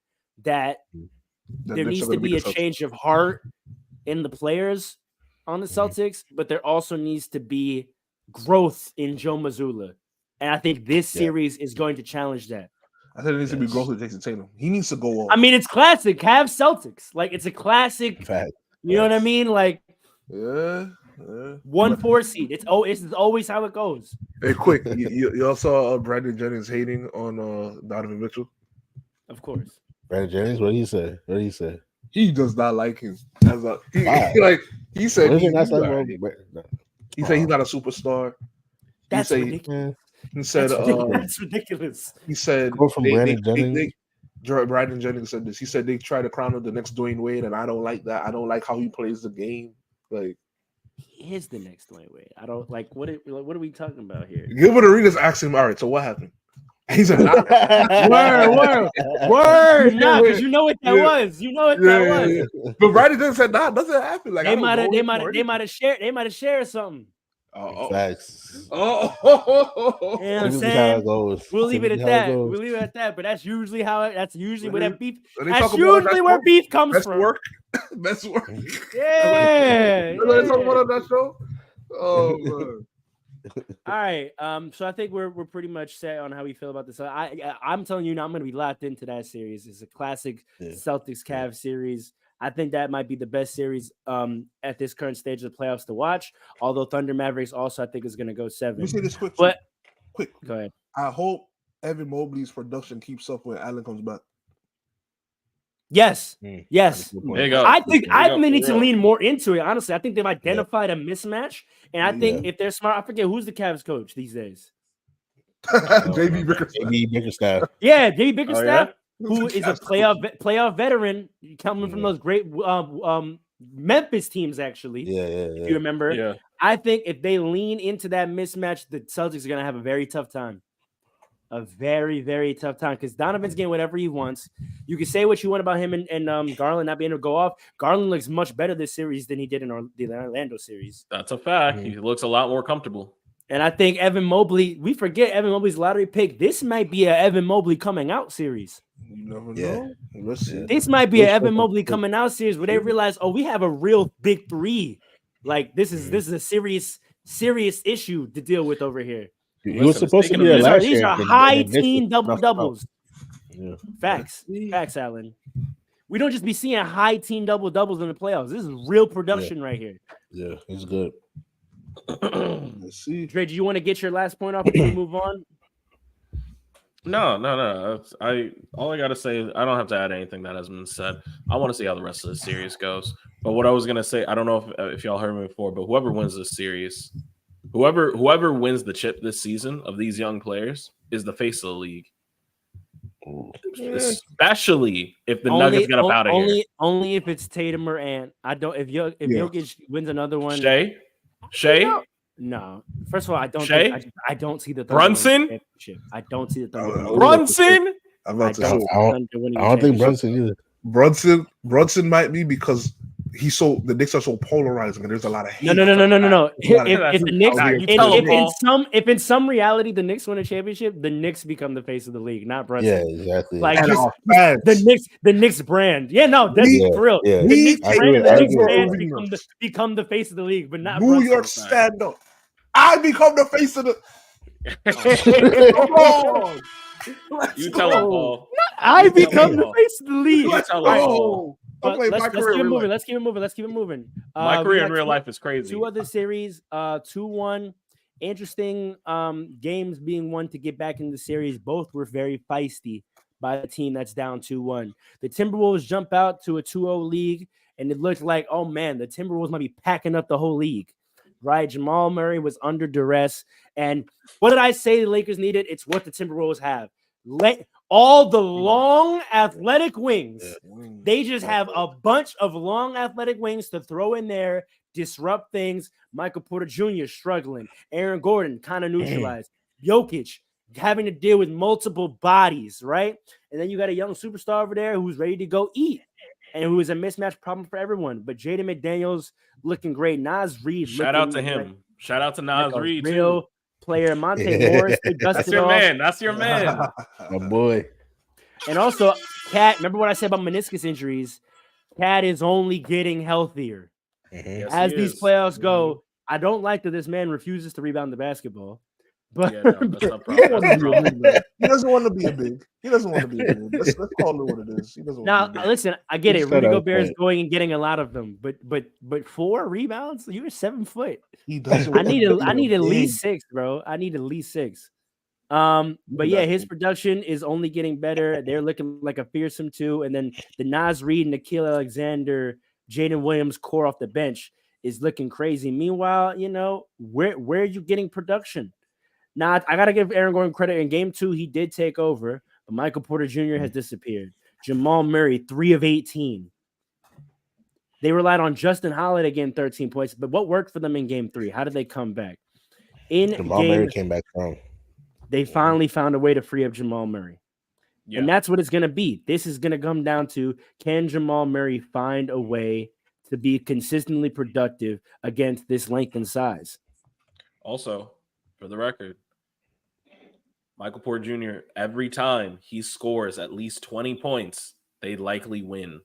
that there needs to be a change of heart in the players on the Celtics, but there also needs to be growth in Joe Mazzulla. And I think this series is going to challenge that. I think it needs to be growth with Jason Tatum. He needs to go off. I mean, it's classic. Cavs Celtics. Like, it's a classic. Fact. You know what I mean? Like, 1-4 seed. It's always how it goes. Hey, quick. You all saw Brandon Jennings hating on Donovan Mitchell? Of course. Brandon Jennings? What did he say? He does not like him. He said he's not a superstar. That's ridiculous. He said that's ridiculous. He said Brandon Jennings said this. He said they try to crown him the next Dwayne Wade, and I don't like that. I don't like how he plays the game. Like, he is the next Dwayne Wade. I don't like what are we talking about here? Gilbert Arenas asked him, all right, so what happened? He said, word, nah, because you know what that was. You know what that was. But Brandon Jennings said, nah, doesn't happen. Like, they might have shared something. Facts. You know what I'm saying? How it goes. We'll leave it at that. We'll leave it at that. But that's usually where that beef. That's usually where beef comes from. Best work. Yeah. They talk about on that show. Oh man. All right. So I think we're pretty much set on how we feel about this. I'm telling you now, I'm going to be locked into that series. It's a classic Celtics Cavs series. I think that might be the best series at this current stage of the playoffs to watch. Although Thunder Mavericks also I think is going to go 7. Let me say this quick. Go ahead. I hope Evan Mobley's production keeps up when Allen comes back. Yes. There you go. I think they need to lean more into it. Honestly, I think they've identified a mismatch, and I think if they're smart, I forget who's the Cavs coach these days. JB Bickerstaff. Yeah, JB Bickerstaff. Who is a playoff veteran coming from those great Memphis teams, actually. Yeah. If you remember. Yeah. I think if they lean into that mismatch, the Celtics are going to have a very tough time. A very, very tough time because Donovan's getting whatever he wants. You can say what you want about him and Garland not being able to go off. Garland looks much better this series than he did in the Orlando series. That's a fact. He looks a lot more comfortable. And I think Evan Mobley, we forget Evan Mobley's lottery pick. This might be an Evan Mobley coming out series. You never know. Let's see. This might be an Evan Mobley coming out series where they realize, we have a real big 3. Like this is a serious issue to deal with over here. He was supposed to be a last These year. are high teen double doubles. Yeah. Facts, Alan. We don't just be seeing high team doubles in the playoffs. This is real production right here. Yeah, it's good. Let's see. Dre, do you want to get your last point off before we move on? No. All I gotta say is I don't have to add anything that has been said. I want to see how the rest of the series goes. But what I was gonna say, I don't know if y'all heard me before, but whoever wins this series, whoever wins the chip this season of these young players is the face of the league. Especially if the Nuggets get up out of here. Only if it's Tatum or Ant. I don't. If Jokic wins another one, Shea. No. First of all, I don't. I don't see the Thunder Brunson. winning the championship. I don't see the Thunder. Brunson. I'm about to say. I don't think Brunson either. Brunson might be because the Knicks are so polarizing and there's a lot of hate. No. If the Knicks, if in some reality the Knicks win a championship, the Knicks become the face of the league, not Brunson. Yeah, exactly. Like the Knicks brand. Yeah, no, that's for real. Yeah. The Knicks brand and the Knicks fans become the face of the league, but not New Brunson. York stand up. I become the face of the. Come on. You tell him, Paul. I become the face of the league. Let's go. Let's keep it moving. My career in real life is crazy. 2 other series, 2-1. Interesting games being won to get back in the series. Both were very feisty by a team that's down 2-1. The Timberwolves jump out to a 2-0 league, and it looked like, oh man, the Timberwolves might be packing up the whole league. Right? Jamal Murray was under duress. And what did I say the Lakers needed? It's what the Timberwolves have. All the long athletic wings. They just have a bunch of long athletic wings to throw in there, disrupt things. Michael Porter Jr. struggling. Aaron Gordon kind of neutralized. Jokic having to deal with multiple bodies, right? And then you got a young superstar over there who's ready to go eat and who is a mismatch problem for everyone. But Jaden McDaniels looking great. Nas Reed. Shout out to him. Shout out to Nas Reed, real too. Player. Monte Morris. That's your man. That's your man. My boy. And also, Cat, remember what I said about meniscus injuries? Cat is only getting healthier. Yes, as these playoffs go. I don't like that this man refuses to rebound the basketball. But yeah, no, that's not problem. He doesn't want to be a big. He doesn't want to be a big. Let's call it what it is. He doesn't want to be listen, I get it. Rudy Gobert is going and getting a lot of them, but 4 rebounds? You're 7 foot. He doesn't. I need at least 6, bro. I need at least 6. But yeah, his production is only getting better. They're looking like a fearsome 2, and then the Nas Reed, Nickeil Alexander, Jaden Williams core off the bench is looking crazy. Meanwhile, where are you getting production? Now, I got to give Aaron Gordon credit. In game 2, he did take over, but Michael Porter Jr. has disappeared. Jamal Murray, 3 of 18. They relied on Justin Holiday getting 13 points, but what worked for them in game 3? How did they come back? Jamal Murray came back strong. They finally found a way to free up Jamal Murray. Yeah. And that's what it's going to be. This is going to come down to, can Jamal Murray find a way to be consistently productive against this length and size? Also, for the record, Michael Porter Jr., every time he scores at least 20 points, they likely win.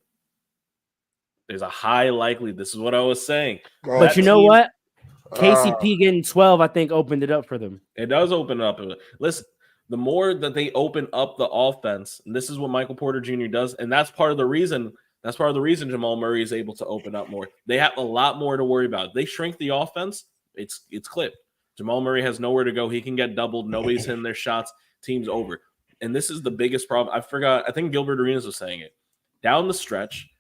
There's a high likelihood. This is what I was saying. But you know what? KCP getting 12, I think, opened it up for them. It does open up. Listen, the more that they open up the offense, and this is what Michael Porter Jr. does, and that's part of the reason. That's part of the reason Jamal Murray is able to open up more. They have a lot more to worry about. They shrink the offense. It's clipped. Jamal Murray has nowhere to go. He can get doubled. Nobody's hitting their shots. Team's over. And this is the biggest problem. I think Gilbert Arenas was saying it. Down the stretch,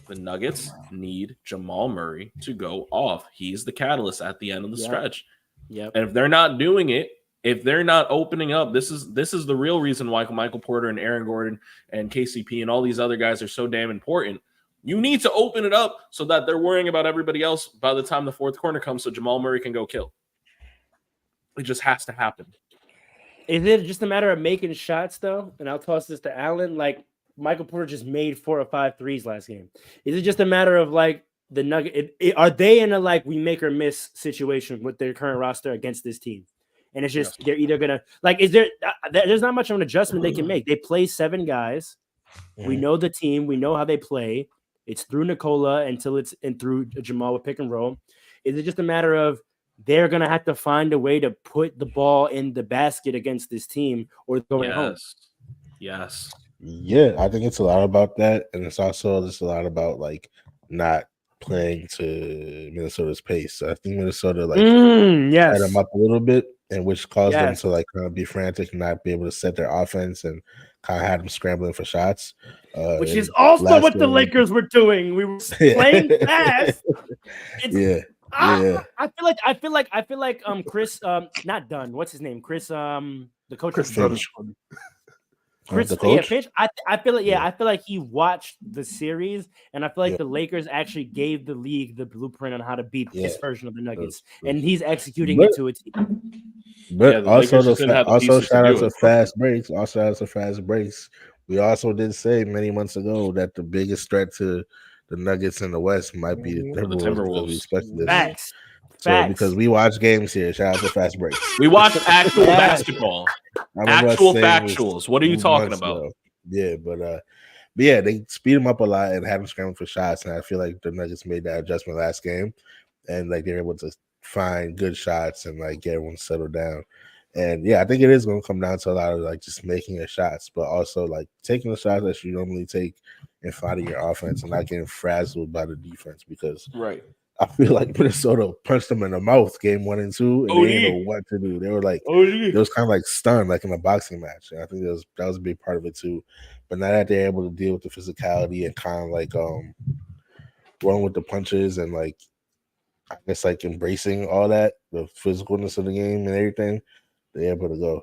the Nuggets need Jamal Murray to go off. He's the catalyst at the end of the stretch. Yep. And if they're not doing it, if they're not opening up, this is the real reason why Michael Porter and Aaron Gordon and KCP and all these other guys are so damn important. You need to open it up so that they're worrying about everybody else by the time the fourth quarter comes so Jamal Murray can go kill. It just has to happen. Is it just a matter of making shots, though? And I'll toss this to Allen. Like, Michael Porter just made 4 or 5 threes last game. Is it just a matter of, like, the Nugget? Are they in a, like, we make or miss situation with their current roster against this team? And it's just they're either going to – like, there's not much of an adjustment they can make. They play 7 guys. We know the team. We know how they play. It's through Nikola and through Jamal with pick and roll. Is it just a matter of they're going to have to find a way to put the ball in the basket against this team or going home? Yes. Yeah, I think it's a lot about that, and it's also just a lot about like not playing to Minnesota's pace. So I think Minnesota like set them Yes. up a little bit, and which caused them Yes. to like kind of be frantic and not be able to set their offense and kind of had them scrambling for shots. Which is And also last what the game- Lakers were doing. We were playing fast. It's, yeah, yeah. I feel like Chris not Dunn. What's his name? Chris the coach Chris of Dunn the is funny. Chris, The coach? Finch. I feel like Yeah. I feel like he watched the series, and I feel like Yeah. the Lakers actually gave the league the blueprint on how to beat this Yeah. version of the Nuggets, Yes. and he's executing But- it to a T. But Yeah, the also Lakers just didn't have the also pieces to shout out do to it. fast breaks. Also shout out to fast breaks. We also did say many months ago that the biggest threat to the Nuggets in the West might be the Mhm. Timberwolves because we Timberwolves. expected this. Facts. So Facts. because we watch games here, shout out to fast breaks. We watched actual Yes. basketball. I remember us Actual saying this factuals. What are you talking months about? ago. Yeah, but yeah, they speed them up a lot and had them scrambling for shots, and I feel like the Nuggets made that adjustment last game, and like they're able to find good shots and like get everyone settled down. And yeah, I think it is going to come down to a lot of like just making your shots, but also like taking the shots that you normally take and finding your offense and not getting frazzled by the defense, because Right. I feel like Minnesota punched them in the mouth game 1 and 2, and they didn't know what to do. They were like, it was kind of like stunned, like in a boxing match. And I think that was a big part of it too. But now that they're able to deal with the physicality and kind of like rolling with the punches and like I guess like embracing all that, the physicalness of the game and everything, they're able to go.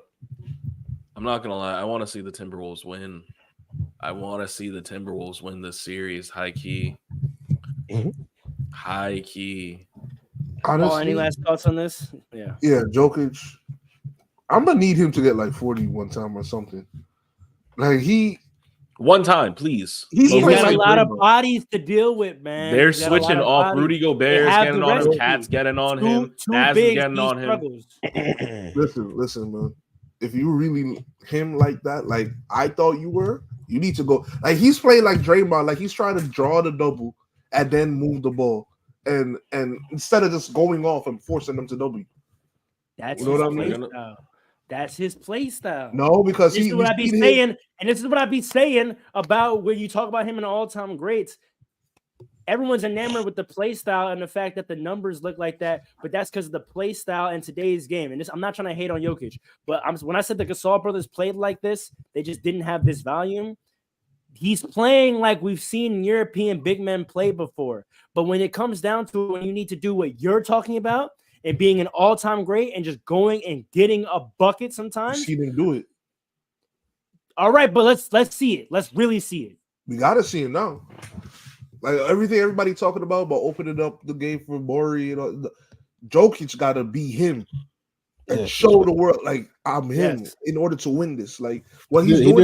I'm not gonna lie. I want to see the Timberwolves win. I want to see the Timberwolves win this series. High key. Mhm. High key. Honestly, Any last thoughts on this? Yeah. yeah, Jokic. I'm gonna need him to get like 40 one time or something. Like One time, please. He's He's playing got like a lot of Draymond. bodies to deal with, man. They're He's got a lot switching of off. bodies. Rudy Gobert's have getting the on him. recipe. Cat's getting on him. Two Naz is big getting on him. struggles. Listen, man. If you really him like that, like I thought you were, you need to go. Like he's playing like Draymond, like he's trying to draw the double and then move the ball, and instead of just going off and forcing them to double. That's You know his what I play mean? style. That's his play style. No, because This is what I be saying, and this is what I be saying about when you talk about him in all-time greats. Everyone's enamored with the play style and the fact that the numbers look like that, but that's because of the play style in today's game. And this, I'm not trying to hate on Jokic, but when I said the Gasol brothers played like this, they just didn't have this volume. He's playing like we've seen European big men play before. But when it comes down to when you need to do what you're talking about and being an all-time great and just going and getting a bucket sometimes, She didn't do it. all right, but let's see it. Let's really see it. We gotta see it now. Like everything everybody talking about opening up the game for Morey and all, Jokic gotta be him and show the world like I'm him in order to win this. Like what he's doing.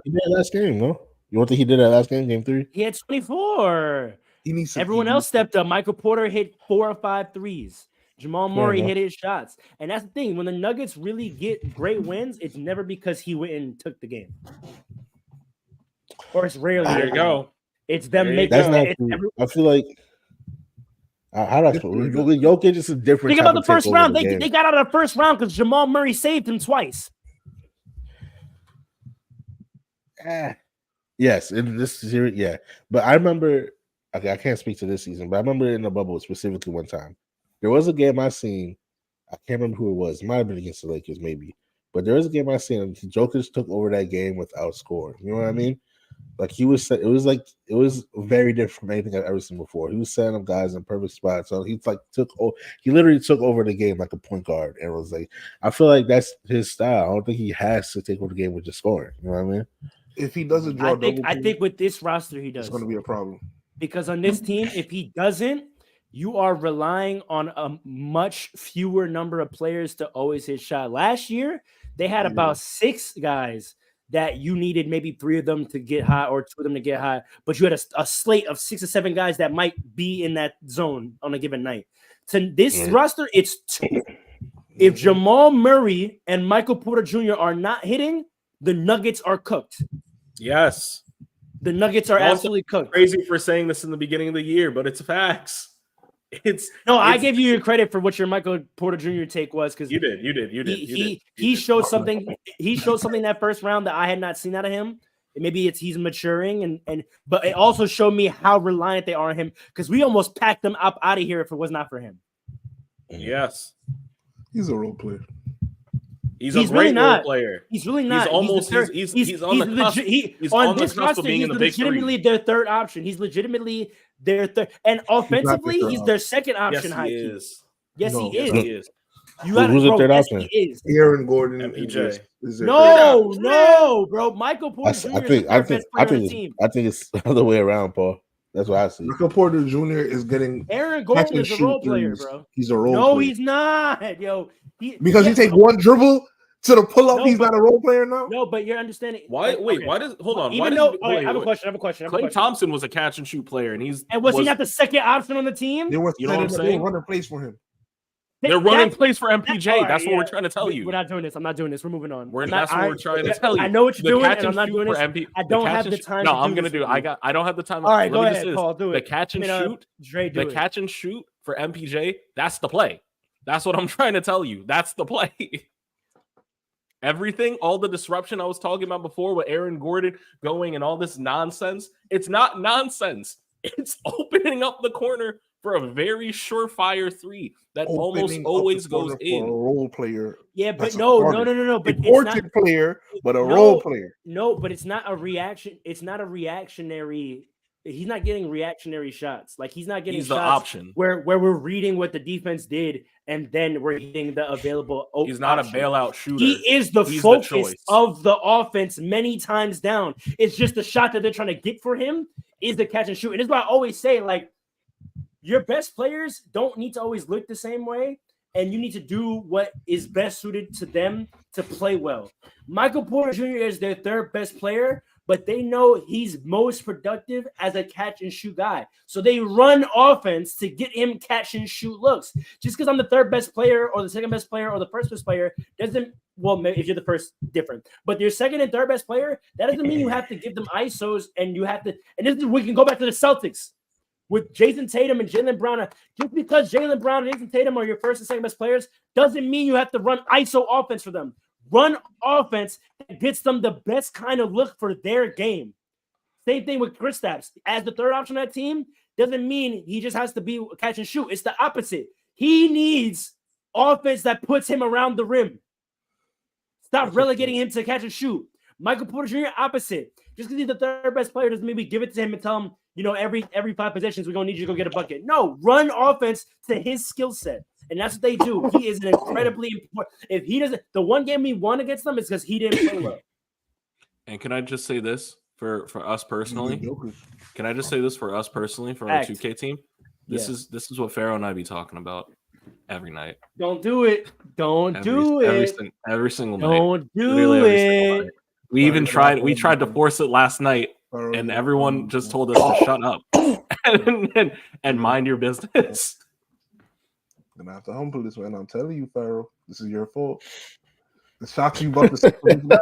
He did last game, no? You don't think he did that last game, game 3? He had 24. He needs to, Everyone else stepped up. Michael Porter hit 4 or 5 threes. Jamal Murray hit his shots. And that's the thing. When the Nuggets really get great wins, it's never because he went and took the game. Or it's rarely. There you go. It's them making That's not it. true. I feel like how do I put with Jokic is a different. Think about the first round. They got out of the first round because Jamal Murray saved him twice. Yes, in this series, yeah. But I remember, okay, I can't speak to this season, but I remember in the bubble specifically one time. There was a game I seen. I can't remember who it was. It might have been against the Lakers, maybe. But there was a game I seen, and Jokic took over that game without scoring. You know what I mean? Like it was very different from anything I've ever seen before. He was setting up guys in perfect spots. So he literally took over the game like a point guard. And it was like, I feel like that's his style. I don't think he has to take over the game with just scoring. You know what I mean? If he doesn't draw, I think with this roster he does. It's going to be a problem because on this team, if he doesn't, you are relying on a much fewer number of players to always hit shot. Last year, they had about 6 guys that you needed maybe 3 of them to get high or 2 of them to get high, but you had a slate of 6 or 7 guys that might be in that zone on a given night. To this roster, it's 2. If Jamal Murray and Michael Porter Jr. are not hitting, the Nuggets are cooked. Yes. The Nuggets are absolutely cooked. Crazy for saying this in the beginning of the year, but it's facts. I give you your credit for what your Michael Porter Jr. take was because you did. He showed something. He showed something that first round that I had not seen out of him. Maybe he's maturing but it also showed me how reliant they are on him because we almost packed them up out of here if it was not for him. Yes, he's a role player. He's a great role player. He's really not. He's almost. He's on the cusp. He's on the cusp of being in the big three. Legitimately their third option. He's legitimately their third, and offensively, he's their second option. Yes, he is. Who's the third option? Aaron Gordon. MPJ. No, bro. Michael Porter Jr. I think it's the other way around, Paul. That's what I see. Michael Porter Jr. is getting Aaron Gordon is a role player, bro. He's a role player. No, he's not, yo. Because he take one dribble to the pull up, he's not a role player now. No, but you're understanding. Why? Wait, why does? Hold on. I have a question. Klay Thompson was a catch and shoot player, and was he not the second option on the team? They were, you know what I'm saying? Running plays for him. They're running plays for MPJ. That's what we're trying to tell you. We're not doing this. I'm not doing this. We're moving on. That's what we're trying to tell you. I know what you're doing, and I'm not doing this. I don't have the time. No, I'm gonna do. I don't have the time. All right, go ahead, Paul. Do it. The catch and shoot. The catch and shoot for MPJ. That's the play. That's what I'm trying to tell you. That's the play. Everything, all the disruption I was talking about before with Aaron Gordon going and all this nonsense. It's not nonsense. It's opening up the corner for a very surefire three that almost always goes in. A role player. Yeah, but no. But important player, but a role player. No, but it's not a reaction. It's not a reactionary. He's not getting reactionary shots. Like he's not getting shots the option where we're reading what the defense did and then we're hitting the available. He's not a bailout shooter. He is the focus of the offense many times down. It's just the shot that they're trying to get for him is the catch and shoot. And it's what I always say, like, your best players don't need to always look the same way, and you need to do what is best suited to them to play well. Michael Porter Jr. is their third best player, but they know he's most productive as a catch and shoot guy. So they run offense to get him catch and shoot looks. Just because I'm the third best player or the second best player or the first best player doesn't, well, maybe if you're the first, different. But your second and third best player, that doesn't mean you have to give them ISOs and you have to, and this is, we can go back to the Celtics. With Jason Tatum and Jaylen Brown, just because Jaylen Brown and Jason Tatum are your first and second best players doesn't mean you have to run ISO offense for them. Run offense that gets them the best kind of look for their game. Same thing with Kristaps. As the third option on that team, doesn't mean he just has to be catch and shoot. It's the opposite. He needs offense that puts him around the rim. Stop relegating him to catch and shoot. Michael Porter Jr., opposite. Just because he's the third best player doesn't mean we give it to him and tell him, you know, every 5 possessions, we're going to need you to go get a bucket. No, run offense to his skill set. And that's what they do. He is an incredibly important. If he doesn't, the one game we won against them is because he didn't play well. And can I just say this for us personally? Can I just say this for us personally, for our 2K team? This is what Pharaoh and I be talking about every night. Don't do it. Don't do it. Every single night. Don't do it. We even tried. We tried to force it last night, and everyone just told us to shut up and mind your business. Gonna have to humble this man. I'm telling you, Pharaoh, this is your fault. The shots you about to see for this guy.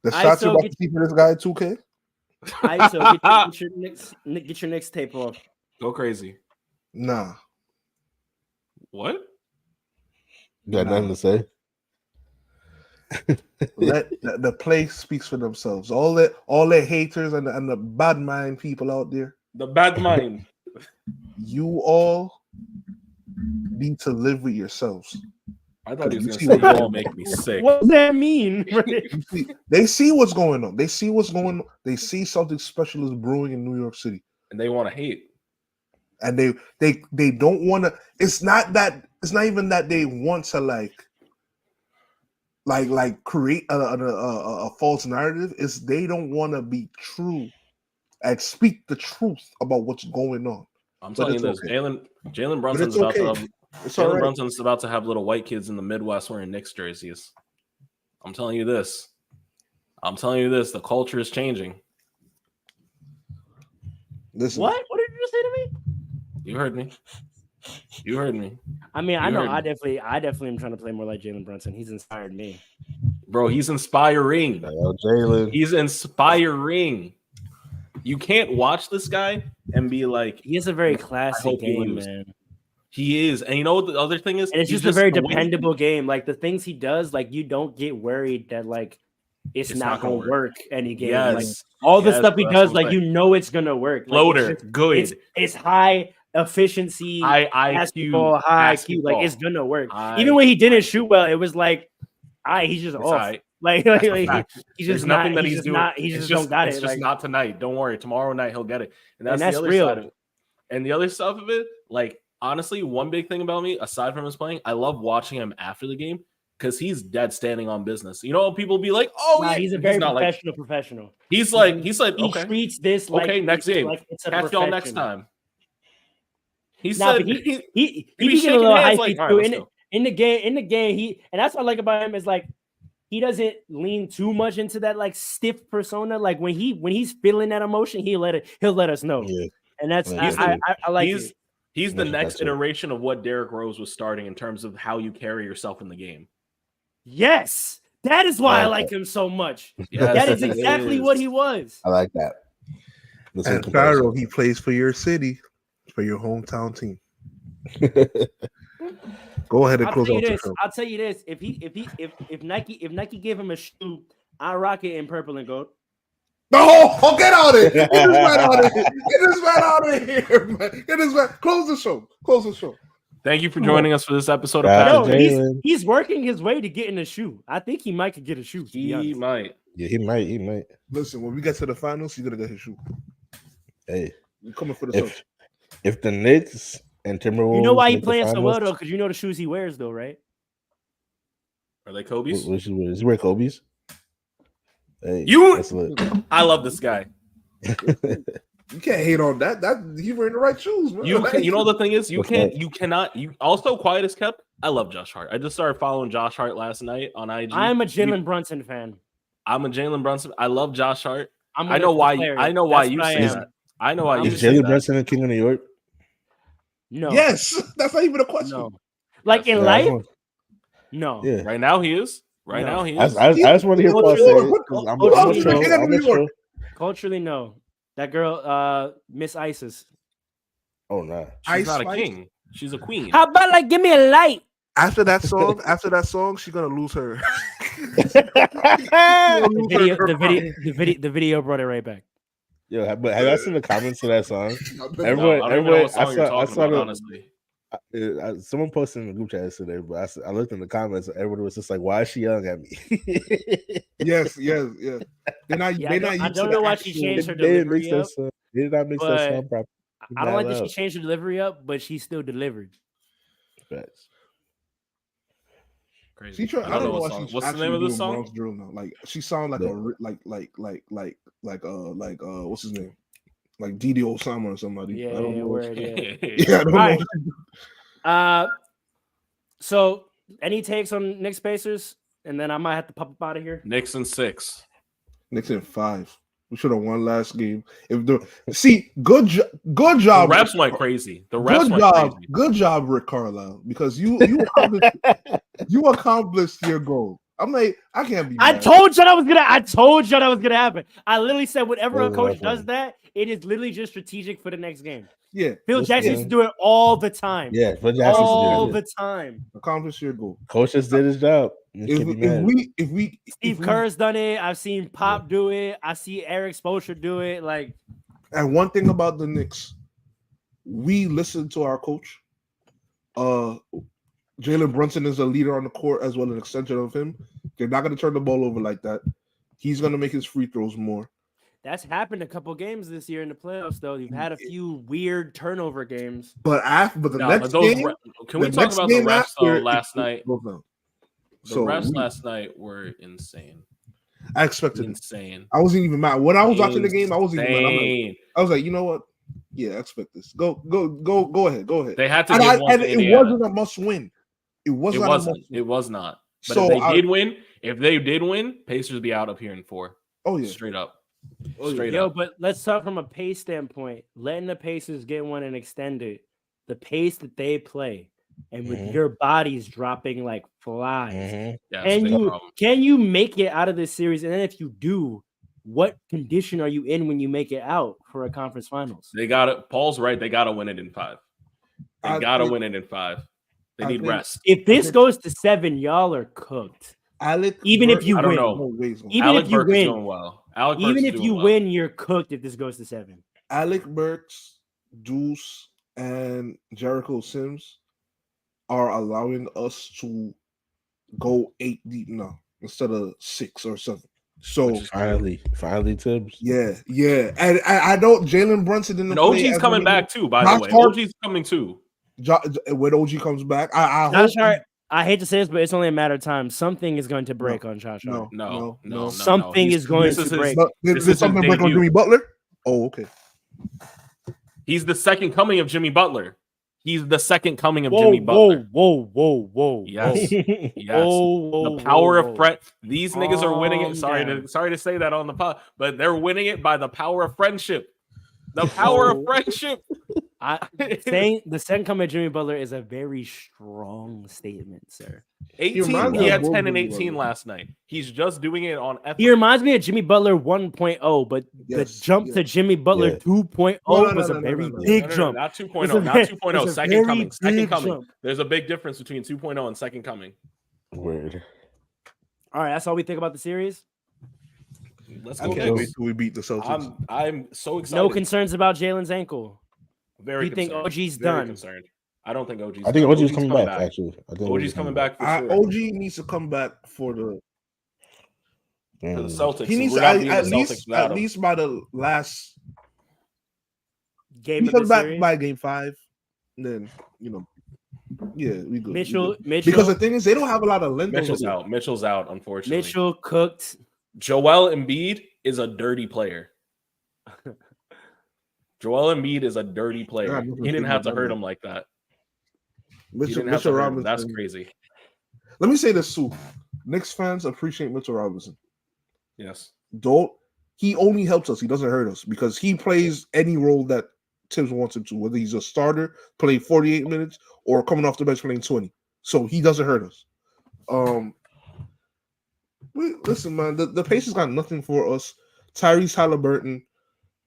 The shots you about to see for this guy, 2K. All right, so get your next tape off. Go crazy. Nah. What? You got nothing to say? Let the play speaks for themselves. All the haters and the bad mind people out there. The bad mind. You all need to live with yourselves. I thought he was going to say, "Y'all make me sick." What does that mean? They see what's going on. They see what's going on. They see something special is brewing in New York City, and they want to hate. And they don't want to. It's not even that they want to like create a false narrative. It's they don't want to be true and speak the truth about what's going on. I'm telling you this, okay. Jalen Brunson's Brunson's about to have little white kids in the Midwest wearing Knicks jerseys. I'm telling you this. The culture is changing. Listen. What? What did you just say to me? You heard me. I mean, I know. I definitely am trying to play more like Jalen Brunson. He's inspired me, bro. He's inspiring. Jalen. He's inspiring. You can't watch this guy and be like, He has a very I classic hope you game, lose. man. He is. And you know what the other thing is? And it's He's just a very the way he- dependable game. Like the things he does, like you don't get worried that like it's not gonna work any game. Like Yes. all the Yes, stuff he that's does, what I'm like you know it's gonna work. Like, Floater, it's just- good. It's high efficiency, High IQ, basketball, high IQ. Like basketball. it's gonna work. High Even when he didn't shoot well, it was like, he's just It's off. high. Like That's a he's fact. just There's not. nothing that He's he's just doing. not. He It's just just, don't got it's it. just Like, not tonight. Don't worry. Tomorrow night he'll get it. And And that's that's the other real. side of it. And the other stuff of it, like honestly, one big thing about me, aside from his playing, I love watching him after the game because he's dead standing on business. You know, people be like, "Oh, nah, yeah." he's a very not professional. Professional. He's like, He okay, treats this like okay, next game. like it's a Catch y'all next profession. time. He Nah, said but he be be getting a shaking little hands hypey like, "All right, too. let's go." In the game, he and that's what I like about him is like he doesn't lean too much into that like stiff persona. Like when he's feeling that emotion, he'll let us know. Yeah. And that's Yeah, I like he's it. he's the Yeah, next that's it. iteration of what Derrick Rose was starting in terms of how you carry yourself in the game. Yes, that is why I like like him so much. Yes, That is he exactly is. what he was. I like that. That's a And comparison. Pharaoh, he plays for your city, for your hometown team. Go ahead and I'll close tell you out the this. show. I'll tell you this. If Nike gave him a shoe, I rock it in purple and gold. No, get out of here. Get this man out of here. Get this man out of here, man. Get this man. Close the show. Close the show. Thank you for joining us for this episode of Yeah, Pass No, the Jalen. he's working his way to getting a shoe. I think he might could get a shoe. To be He honest. might. Yeah, he might. Listen, when we get to the finals, he's gonna get his shoe. Hey, We're coming for the search. if the Knicks and Timberwolves, You know why he make the playing so well finals, though? Because you know the shoes he wears though, right? Are they Kobe's? What shoe is he wear Kobe's? Hey, You- that's lit. I love this guy. You can't hate on that. He's wearing the right shoes, man. You know the thing is, you Okay. cannot. You also quiet as kept. I love Josh Hart. I just started following Josh Hart last night on IG. I'm a Jalen Brunson fan. I'm a Jalen Brunson. I love Josh Hart. I'm I know why. declare it. I know why That's you what I say am. that. I know why I'm you Is say Jalen that. Brunson the king of New York? No. Yes, that's not even a question. No. Like in Yeah, life? No. Yeah. Right now he is. Right No. now he I, is. I just want to hear Paul say it, 'cause I'm Hold on, a troll. king of I'm New a York. troll. Culturally, no. That girl, Miss Isis. Oh nah. She's Ice not a Spice? king. She's a queen. How about like give me a light? After that song, she's gonna lose her. The video brought it right back. Yo, but have I seen the comments to that song? No, Everyone, I don't even know what I song you're saw talking about, the- honestly. someone posted in the group chat yesterday, but I looked in the comments. Everybody was just like, "Why is she yelling at me?" Yes. They're not. Yeah, they're not. I used to don't the know why she actual- changed her They didn't delivery mix up. that song. They did not mix but that song properly. I don't like that she changed her delivery up, but she still delivered. Facts. Crazy. She try, I don't know what what song. she's What's the actually name of this doing song? Bronx drill now. Like she sound like Yeah. what's his name? Like Didi Osama or somebody. Yeah, I don't know. word, yeah. Yeah, I don't All know. right. So any takes on Knicks Pacers? And then I might have to pop up out of here. Knicks in 6. Knicks in 5. We should have won last game. Good job. The refs went crazy. The refs Good went job. crazy. Good job, Rick Carlisle, because you accomplished your goal. I'm like, I can't be I mad. told you that was gonna happen. I literally said whenever a Yeah, coach that's does funny. that, it is literally just strategic for the next game. Yeah, Phil This Jackson game- used to do it all the time. Yeah, but Jackson all did the it. time. accomplish your goal. Coach just did his job. You If can't be mad. we Steve Kerr's done it. I've seen Pop do it. I see Eric Spoelstra do it. Like, and one thing about the Knicks, we listen to our coach. Jalen Brunson is a leader on the court as well, an extension of him. They're not going to turn the ball over like that. He's going to make his free throws more. that's happened a couple games this year in the playoffs, though. You've had a few weird turnover games. But the No, next but those game, can we the talk next about the game refs after, last night? The The refs last night were insane. I expected it. Insane. I wasn't even mad. When I was watching the game, I wasn't even mad. Insane. I was like, you know what? Yeah, I expect this. Go ahead. They had to And, give one to it Indiana. wasn't a must win. It It wasn't. wasn't. It was not. But So if they did win, Pacers would be out up here in 4. Oh yeah. Straight up. Oh, yeah. Straight Yo, up. but let's talk from a pace standpoint. Letting the Pacers get one and extend it, the pace that they play, and with Mhm. your bodies dropping like flies. Mhm. Yeah, that's a And big problem. can you make it out of this series? And then if you do, what condition are you in when you make it out for a conference finals? They got it. Paul's right. They got to win it in 5. They got to win it in 5. They need rest. If this goes to 7, y'all are cooked. Even if you I don't win, know. even Alec if you Burks is win, doing well. Alec even Burks if is you doing win, you're cooked. If this goes to 7, Alec Burks, Deuce, and Jericho Sims are allowing us to go 8 deep now instead of 6 or 7. So finally, Tibbs. Yeah. And I don't. Jalen Brunson didn't. And OG's coming back too. By the way, OG's coming too. When OG comes back, I Josh hope. Hart, I hate to say this, but it's only a matter of time. Something is going to break on Josh Hart. No. Something is going to break. Is something break on Jimmy Butler? Oh, okay. He's the second coming of Jimmy Butler. He's the second coming of Jimmy Butler. Whoa. Yes. The power of friend. These niggas are winning it. Sorry to say that on the pod, but they're winning it by the power of friendship. The power of friendship. Saying the second coming of Jimmy Butler is a very strong statement, sir. 18. He had 10 and 18 last night. He's just doing it on effort. He reminds me of Jimmy Butler 1.0, but the jump to Jimmy Butler 2.0 was a very big jump. Not 2.0, not 2.0. Second coming. Second coming. There's a big difference between 2.0 and second coming. Word. All right, that's all we think about the series. Let's go. We beat the Celtics. I'm so excited. No concerns about Jalen's ankle. Very. You think OG's very done? Concerned. I don't think OG's. I think OG's coming back. Actually, I think OG's coming back for sure. OG needs to come back for the Celtics. He needs to at least by the last game. He comes back by game 5, then we good. Mitchell. Because the thing is, they don't have a lot of length. Mitchell's out. Unfortunately, Mitchell cooked. Joel Embiid is a dirty player. Joel Embiid is a dirty player. He didn't have to hurt him like that. Mitchell Robinson. That's crazy. Let me say this too. Knicks fans appreciate Mitchell Robinson. Yes. He only helps us. He doesn't hurt us because he plays any role that Tibbs wants him to, whether he's a starter playing 48 minutes or coming off the bench playing 20. So he doesn't hurt us. Listen, man, the Pacers got nothing for us. Tyrese Halliburton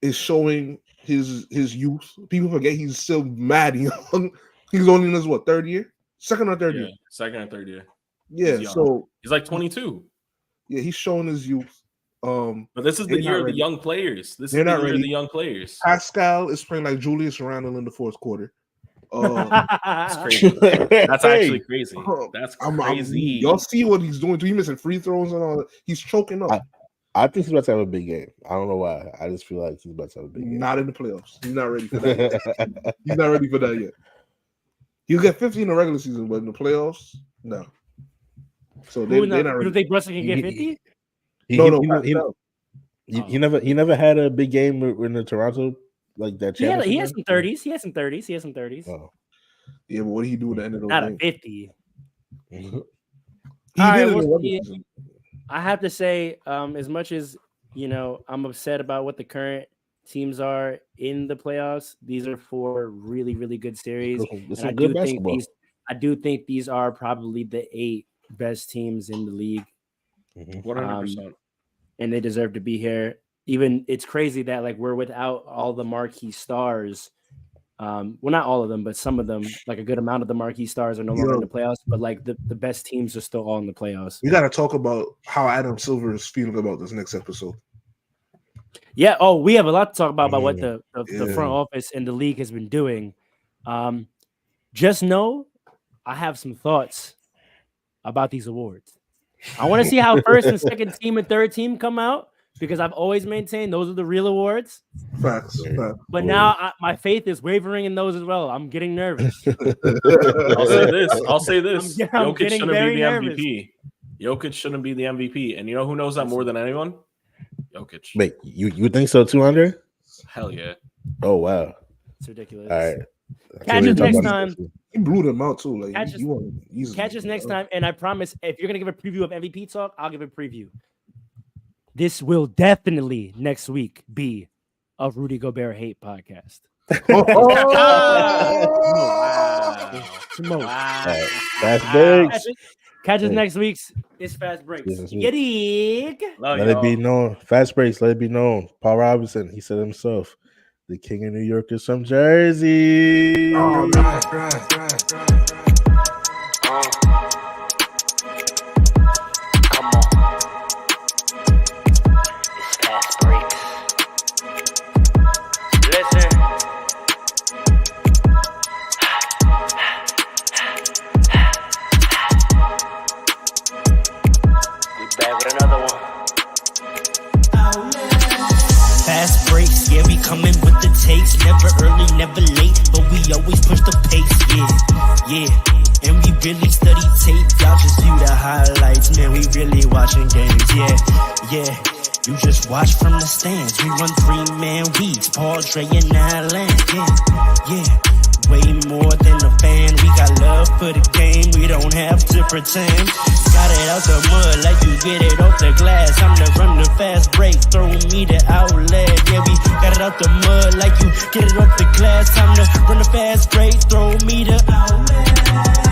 is showing his youth. People forget he's still mad young. He's only in his third year? Second or third year? Second or third year. Yeah, so he's like 22. Yeah, he's showing his youth. But this is the year of the young players. This is the year of the young players. Pascal is playing like Julius Randle in the fourth quarter. That's crazy. That's actually crazy. That's crazy. Y'all see what he's doing? He's missing free throws and all that. He's choking up. I think he's about to have a big game. I don't know why. I just feel like he's about to have a big game. Not in the playoffs. He's not ready for that yet. He's not ready for that yet. He'll get 50 in the regular season, but in the playoffs, no. So they're not ready. You think Brunson can get 50? He never had a big game in the Toronto like that. He has some 30s. He has some 30s. Oh. Yeah, but what did he do at the end of those Not games? a 50. He I have to say, as much as I'm upset about what the current teams are in the playoffs, these are 4 really, really good series. I do think these are probably the 8 best teams in the league. 100%. And they deserve to be here. Even it's crazy that we're without all the marquee stars. Well, not all of them, but some of them, like a good amount of the marquee stars are no longer in the playoffs, but the best teams are still all in the playoffs. We got to talk about how Adam Silver is feeling about this next episode. Yeah. Oh, we have a lot to talk about what the front office and the league has been doing. Just know I have some thoughts about these awards. I want to see how first and second team and third team come out, because I've always maintained those are the real awards. Facts. But now my faith is wavering in those as well. I'm getting nervous. I'll say this. I'm Jokic shouldn't be the nervous. MVP. Jokic shouldn't be the MVP. And you know who knows that more than anyone? Jokic. Wait, you think so too, Andre? Hell yeah. Oh, wow. It's ridiculous. All right. Catch us next time. He blew them out too. Catch us next time. And I promise, if you're going to give a preview of MVP talk, I'll give a preview. This will definitely next week be a Rudy Gobert hate podcast. That's big. Catch us next week's It's Fast Breaks. Yes, You dig? Love Let y'all. it be known. Fast breaks. Let it be known. Paul Robinson. He said himself, the king of New York is from Jersey. Oh, right. Come on. It's Fast Breaks. Listen. We back with another one. Fast breaks, yeah, we coming with the takes. Never early, never late, but we always push the pace, yeah. And we really study tape, y'all just view the highlights. Man, we really watching games, yeah. You just watch from the stands. We run 3-man weeks, Paul, Dre, and Allen, yeah. Way more than a fan. We got love for the game, we don't have to pretend. Got it out the mud like you get it off the glass. I'm the run the fast break, throw me the outlet. Yeah, we got it out the mud like you get it off the glass. Time to run the fast break, throw me the outlet.